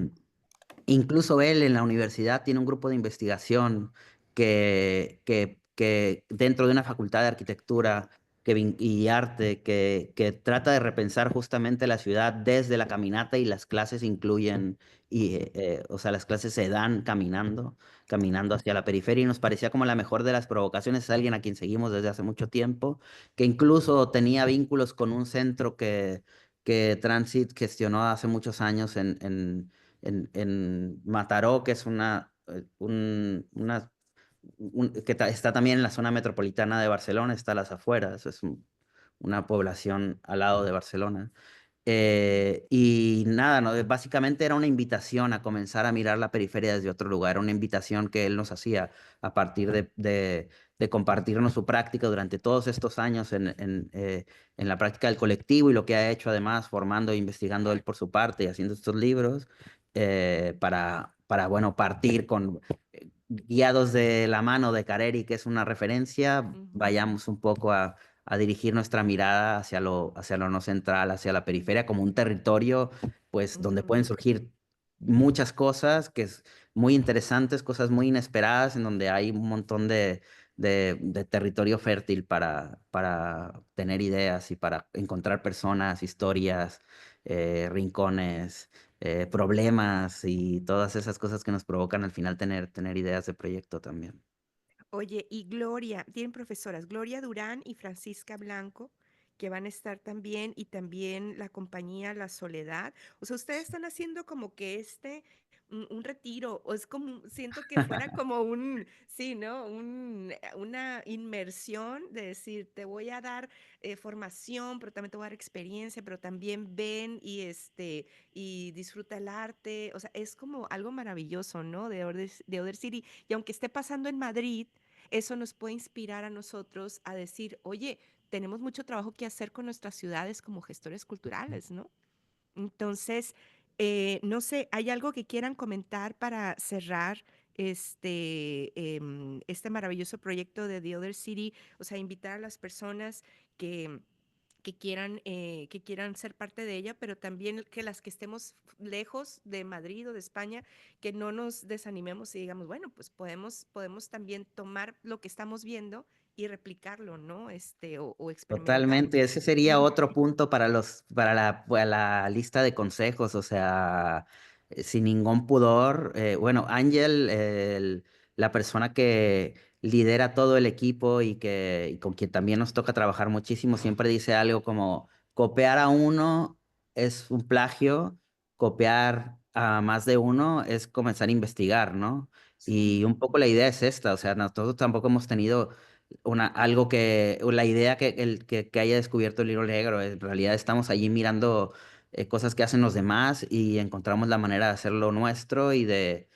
[SPEAKER 3] Incluso él en la universidad tiene un grupo de investigación que dentro de una facultad de arquitectura y arte que trata de repensar justamente la ciudad desde la caminata y las clases incluyen, o sea, las clases se dan caminando hacia la periferia y nos parecía como la mejor de las provocaciones. Es alguien a quien seguimos desde hace mucho tiempo, que incluso tenía vínculos con un centro que Transit gestionó hace muchos años en Mataró, que es está también en la zona metropolitana de Barcelona, está a las afueras, es una población al lado de Barcelona. Y nada, ¿no? Básicamente era una invitación a comenzar a mirar la periferia desde otro lugar, era una invitación que él nos hacía a partir de compartirnos su práctica durante todos estos años en la práctica del colectivo y lo que ha hecho además formando e investigando él por su parte y haciendo estos libros bueno, partir guiados de la mano de Careri, que es una referencia,
[SPEAKER 1] ujú,
[SPEAKER 3] vayamos un poco a dirigir nuestra mirada hacia lo no central, hacia la periferia, como un territorio, pues, donde
[SPEAKER 1] ujú,
[SPEAKER 3] pueden surgir muchas cosas que es muy interesantes, cosas muy inesperadas, en donde hay un montón de territorio fértil para tener ideas y para encontrar personas, historias, rincones, problemas y todas esas cosas que nos provocan al final tener ideas de proyecto también.
[SPEAKER 1] Oye, y Gloria, tienen profesoras, Gloria Durán y Francisca Blanco, que van a estar también, y también la compañía La Soledad. O sea, ustedes están haciendo como que un retiro, o es como, siento que fuera como sí, ¿no? Una inmersión de decir, te voy a dar formación, pero también te voy a dar experiencia, pero también ven y disfruta el arte. O sea, es como algo maravilloso, ¿no? De Other City. Y aunque esté pasando en Madrid, eso nos puede inspirar a nosotros a decir, oye, tenemos mucho trabajo que hacer con nuestras ciudades como gestores culturales, ¿no? Entonces, no sé, ¿hay algo que quieran comentar para cerrar este maravilloso proyecto de The Other City? O sea, invitar a las personas que, que quieran ser parte de ella, pero también que las que estemos lejos de Madrid o de España, que no nos desanimemos y digamos, bueno, pues podemos también tomar lo que estamos viendo y replicarlo, ¿no? O experimentarlo.
[SPEAKER 3] Totalmente, ese sería
[SPEAKER 1] Ujú,
[SPEAKER 3] otro punto para la lista de consejos, o sea, sin ningún pudor. Bueno, Ángel, la persona que lidera todo el equipo y con quien también nos toca trabajar muchísimo, siempre dice algo como, copiar a uno es un plagio, copiar a más de uno es comenzar a investigar, ¿no?
[SPEAKER 2] Sí,
[SPEAKER 3] Y un poco la idea es esta, o sea, nosotros tampoco hemos tenido algo o la idea que haya descubierto el libro negro. En realidad estamos allí mirando cosas que hacen los demás y encontramos la manera de hacerlo nuestro y de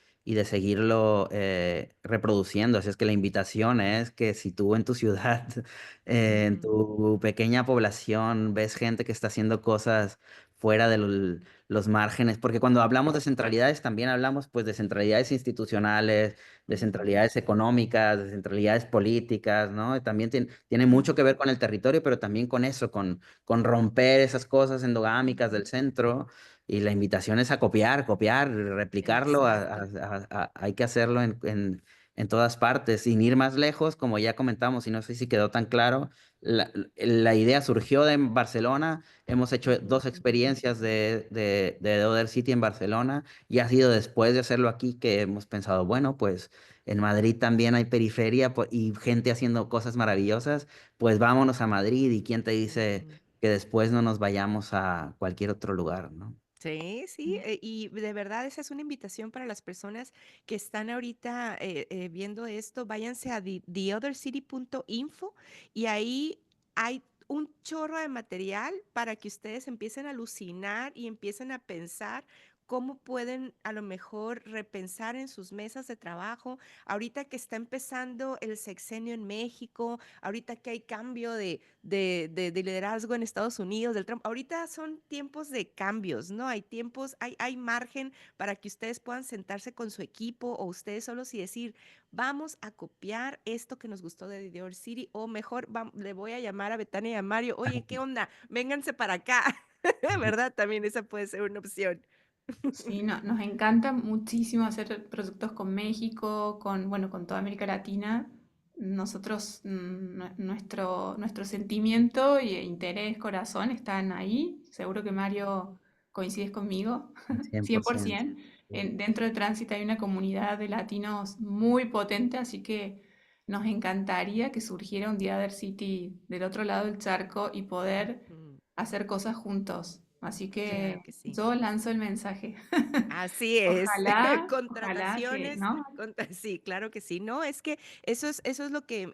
[SPEAKER 3] seguirlo reproduciendo. Así es que la invitación es que si tú en tu ciudad, en
[SPEAKER 1] ujú,
[SPEAKER 3] tu pequeña población, ves gente que está haciendo cosas fuera de los márgenes, porque cuando hablamos de centralidades también hablamos pues de centralidades institucionales, de
[SPEAKER 1] ujú,
[SPEAKER 3] centralidades económicas, de centralidades políticas, ¿no? Y también tiene mucho que ver con el territorio, pero también con eso, con romper esas cosas endogámicas del centro. Y la invitación es a copiar, copiar, replicarlo,
[SPEAKER 1] exacto.
[SPEAKER 3] hay que hacerlo en todas partes, sin ir más lejos, como ya comentamos, y no sé si quedó tan claro, la idea surgió de Barcelona, hemos hecho
[SPEAKER 1] Ujú,
[SPEAKER 3] dos experiencias de Other City en Barcelona, y ha sido después de hacerlo aquí que hemos pensado, bueno, pues en Madrid también hay periferia y gente haciendo cosas maravillosas, pues vámonos a Madrid y quién te dice
[SPEAKER 1] ujú.
[SPEAKER 3] que después no nos vayamos a cualquier otro lugar, ¿no?
[SPEAKER 1] Sí, sí, y de verdad esa es una invitación para las personas que están ahorita viendo esto. Váyanse a theothercity.info y ahí hay un chorro de material para que ustedes empiecen a alucinar y empiecen a pensar cómo pueden a lo mejor repensar en sus mesas de trabajo. Ahorita que está empezando el sexenio en México, ahorita que hay cambio de liderazgo en Estados Unidos, del Trump. Ahorita son tiempos de cambios, ¿no? Hay tiempos, hay margen para que ustedes puedan sentarse con su equipo o ustedes solos y decir, vamos a copiar esto que nos gustó de The Other City, o mejor, le voy a llamar a Betania y a Mario, oye, ¿qué onda? Vénganse para acá, ¿verdad? También esa puede ser una opción.
[SPEAKER 2] sí, nos encanta muchísimo hacer proyectos con México, bueno, con toda América Latina. Nosotros, nuestro sentimiento y interés, corazón están ahí. Seguro que Mario coincides conmigo,
[SPEAKER 3] 100%.
[SPEAKER 2] 100%. Dentro de Tránsito hay una comunidad de latinos muy potente, así que nos encantaría que surgiera un día Other City del otro lado del charco y poder
[SPEAKER 1] Ujú,
[SPEAKER 2] hacer cosas juntos. Así que
[SPEAKER 1] claro que sí.
[SPEAKER 2] yo lanzo el mensaje.
[SPEAKER 1] Así es,
[SPEAKER 2] Ojalá que,
[SPEAKER 1] contrataciones,
[SPEAKER 2] ¿no?
[SPEAKER 1] sí, claro que sí, no, es que eso es lo que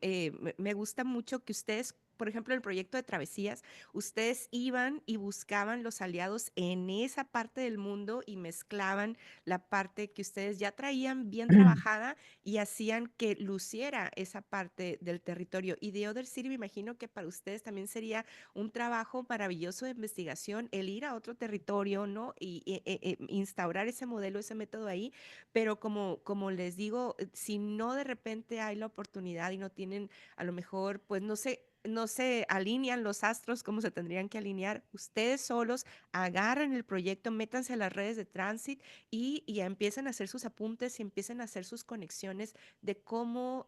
[SPEAKER 1] me gusta mucho que ustedes, por ejemplo, el proyecto de Travesías, ustedes iban y buscaban los aliados en esa parte del mundo y mezclaban la parte que ustedes ya traían bien trabajada y hacían que luciera esa parte del territorio. Y de Other City, me imagino que para ustedes también sería un trabajo maravilloso de investigación, el ir a otro territorio, ¿no? Y instaurar ese modelo, ese método ahí, pero como les digo, si no de repente hay la oportunidad y no tienen a lo mejor, pues no sé, no se alinean los astros como se tendrían que alinear, ustedes solos agarran el proyecto, métanse a las redes de Transit y empiecen a hacer sus apuntes y empiecen a hacer sus conexiones de cómo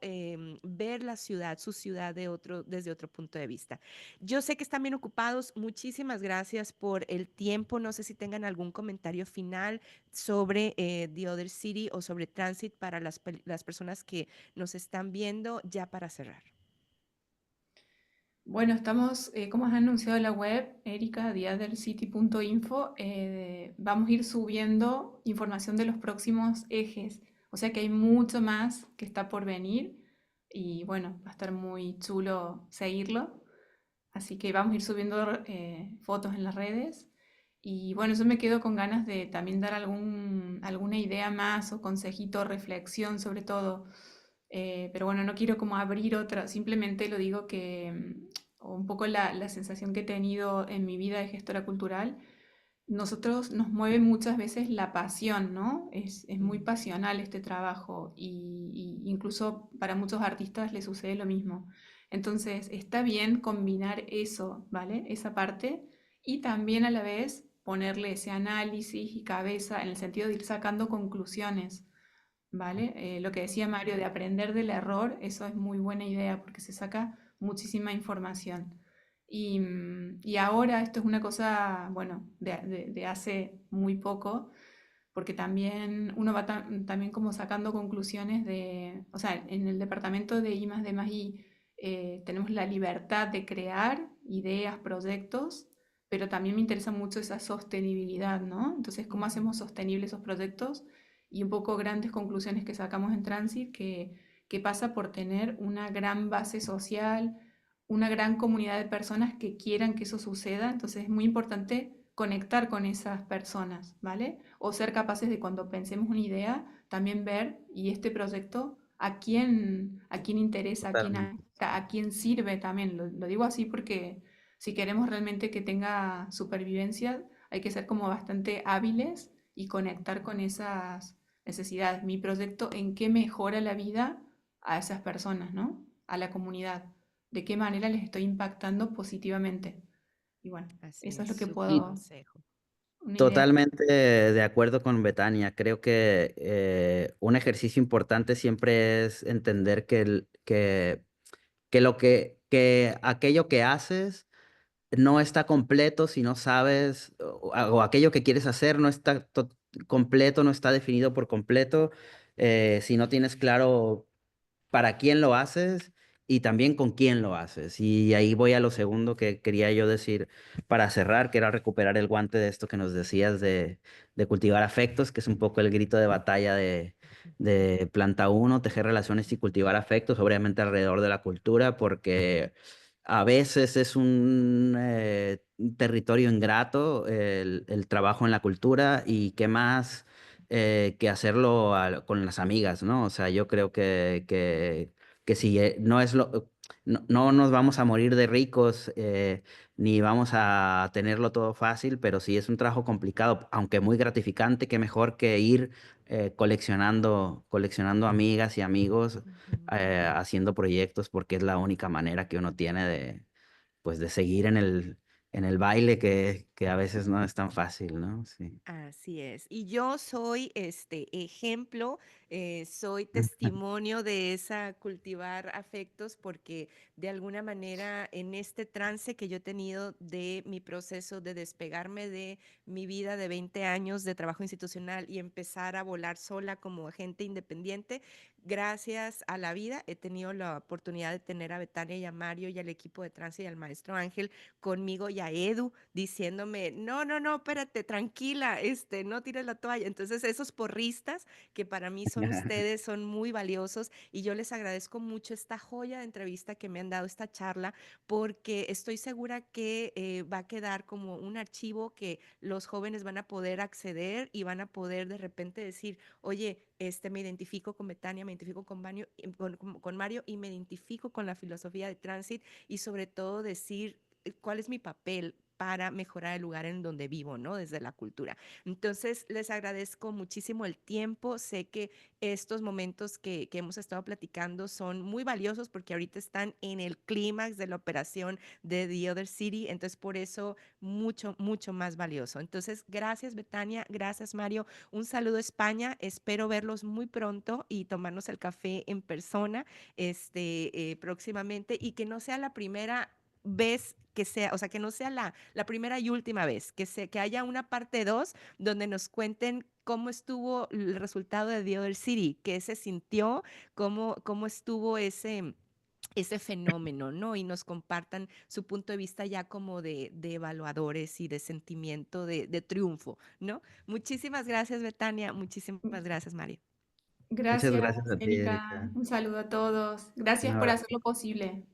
[SPEAKER 1] ver la ciudad, su ciudad desde otro punto de vista. Yo sé que están bien ocupados. Muchísimas gracias por el tiempo. No sé si tengan algún comentario final sobre The Other City o sobre Transit para las personas que nos están viendo ya para cerrar.
[SPEAKER 2] Bueno, estamos, como has anunciado en la web, Erika, theothercity.info, vamos a ir subiendo información de los próximos ejes. O sea que hay mucho más que está por venir y bueno, va a estar muy chulo seguirlo. Así que vamos a ir subiendo fotos en las redes. Y bueno, yo me quedo con ganas de también dar alguna idea más o consejito, reflexión sobre todo. Pero bueno, no quiero como abrir otra, simplemente lo digo que un poco la sensación que he tenido en mi vida de gestora cultural, nosotros nos mueve muchas veces la pasión, ¿no? Es muy
[SPEAKER 1] Mm,
[SPEAKER 2] pasional este trabajo y incluso para muchos artistas les sucede lo mismo. Entonces, está bien combinar eso, ¿vale? Esa parte y también a la vez ponerle ese análisis y cabeza en el sentido de ir sacando conclusiones, ¿vale? Lo que decía Mario de aprender del error, eso es muy buena idea porque se saca muchísima información. Y ahora esto es una cosa, bueno, de hace muy poco, porque también uno va también como sacando conclusiones de, o sea, en el departamento de I más D más I tenemos la libertad de crear ideas, proyectos, pero también me interesa mucho esa sostenibilidad, ¿no? Entonces, ¿cómo
[SPEAKER 1] ujú.
[SPEAKER 2] hacemos sostenibles esos proyectos? Y un poco grandes conclusiones que sacamos en Transit, que pasa por tener una gran base social, una gran comunidad de personas que quieran que eso suceda. Entonces es muy importante conectar con esas personas, ¿vale? O ser capaces de cuando pensemos una idea, también ver, y este proyecto, a quién interesa,
[SPEAKER 3] Totalmente.
[SPEAKER 2] a quién sirve también. Lo digo así porque si queremos realmente que tenga supervivencia, hay que ser como bastante hábiles y conectar con esas necesidades. Mi proyecto, ¿en qué mejora la vida a esas personas, ¿no? A la comunidad. ¿De qué manera les estoy impactando positivamente? Y bueno,
[SPEAKER 1] Así
[SPEAKER 2] eso es
[SPEAKER 1] es,
[SPEAKER 2] lo que
[SPEAKER 1] súper
[SPEAKER 3] Y
[SPEAKER 2] puedo,
[SPEAKER 1] consejo.
[SPEAKER 2] una idea.
[SPEAKER 3] totalmente de acuerdo con Betania. Creo que un ejercicio importante siempre es entender que que aquello que haces no está completo si no sabes, o aquello que quieres hacer no está completo, no está definido por completo, si no tienes claro para quién lo haces y también con quién lo haces. Y ahí voy a lo segundo que quería yo decir para cerrar, que era recuperar el guante de esto que nos decías de cultivar afectos, que es un poco el grito de batalla de Planta Uno, tejer relaciones y cultivar afectos, obviamente alrededor de la cultura, porque a veces es un territorio ingrato el trabajo en la cultura y qué más que hacerlo con las amigas, ¿no? O sea, yo creo que si no es no nos vamos a morir de ricos ni vamos a tenerlo todo fácil, pero sí es un trabajo complicado, aunque muy gratificante, que mejor que ir coleccionando amigas y amigos
[SPEAKER 1] Ujú.
[SPEAKER 3] haciendo proyectos porque es la única manera que uno tiene pues, de seguir en el baile que a veces no es tan fácil, ¿no? Sí.
[SPEAKER 1] Así es. Y yo soy este ejemplo, soy testimonio de esa cultivar afectos porque de alguna manera en este trance que yo he tenido de mi proceso de despegarme de mi vida de 20 años de trabajo institucional y empezar a volar sola como agente independiente, gracias a la vida he tenido la oportunidad de tener a Betania y a Mario y al equipo de trance y al maestro Ángel conmigo y a Edu diciéndome, no, no, no, espérate, tranquila, no tires la toalla. Entonces, esos porristas que para mí son ustedes, son muy valiosos y yo les agradezco mucho esta joya de entrevista que me han dado, esta charla, porque estoy segura que va a quedar como un archivo que los jóvenes van a poder acceder y van a poder de repente decir, oye, me identifico con Betania, me identifico con Mario y me identifico con la filosofía de Transit y sobre todo decir cuál es mi papel para mejorar el lugar en donde vivo, ¿no? Desde la cultura. Entonces, les agradezco muchísimo el tiempo. Sé que estos momentos que hemos estado platicando son muy valiosos porque ahorita están en el clímax de la operación de The Other City, entonces por eso mucho, mucho más valioso. Entonces, gracias Betania, gracias Mario, un saludo a España, espero verlos muy pronto y tomarnos el café en persona próximamente y que no sea la primera vez que sea, o sea, que no sea la primera y última vez, que haya una parte 2 donde nos cuenten cómo estuvo el resultado de The Other City, qué se sintió, cómo estuvo ese fenómeno, ¿no? Y nos compartan su punto de vista ya como de evaluadores y de sentimiento de triunfo, ¿no? Muchísimas gracias, Betania. Muchísimas gracias, Mario.
[SPEAKER 3] Muchas
[SPEAKER 2] Gracias,
[SPEAKER 3] gracias a ti,
[SPEAKER 2] Erika.
[SPEAKER 3] Erika.
[SPEAKER 2] Un saludo a todos.
[SPEAKER 3] Un
[SPEAKER 2] Gracias por
[SPEAKER 3] abrazo.
[SPEAKER 2] hacerlo posible.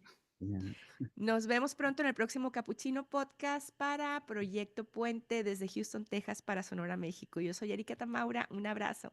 [SPEAKER 1] Nos vemos pronto en el próximo Capuchino Podcast para Proyecto Puente desde Houston, Texas para Sonora, México. Yo soy Erika Tamaura. Un abrazo.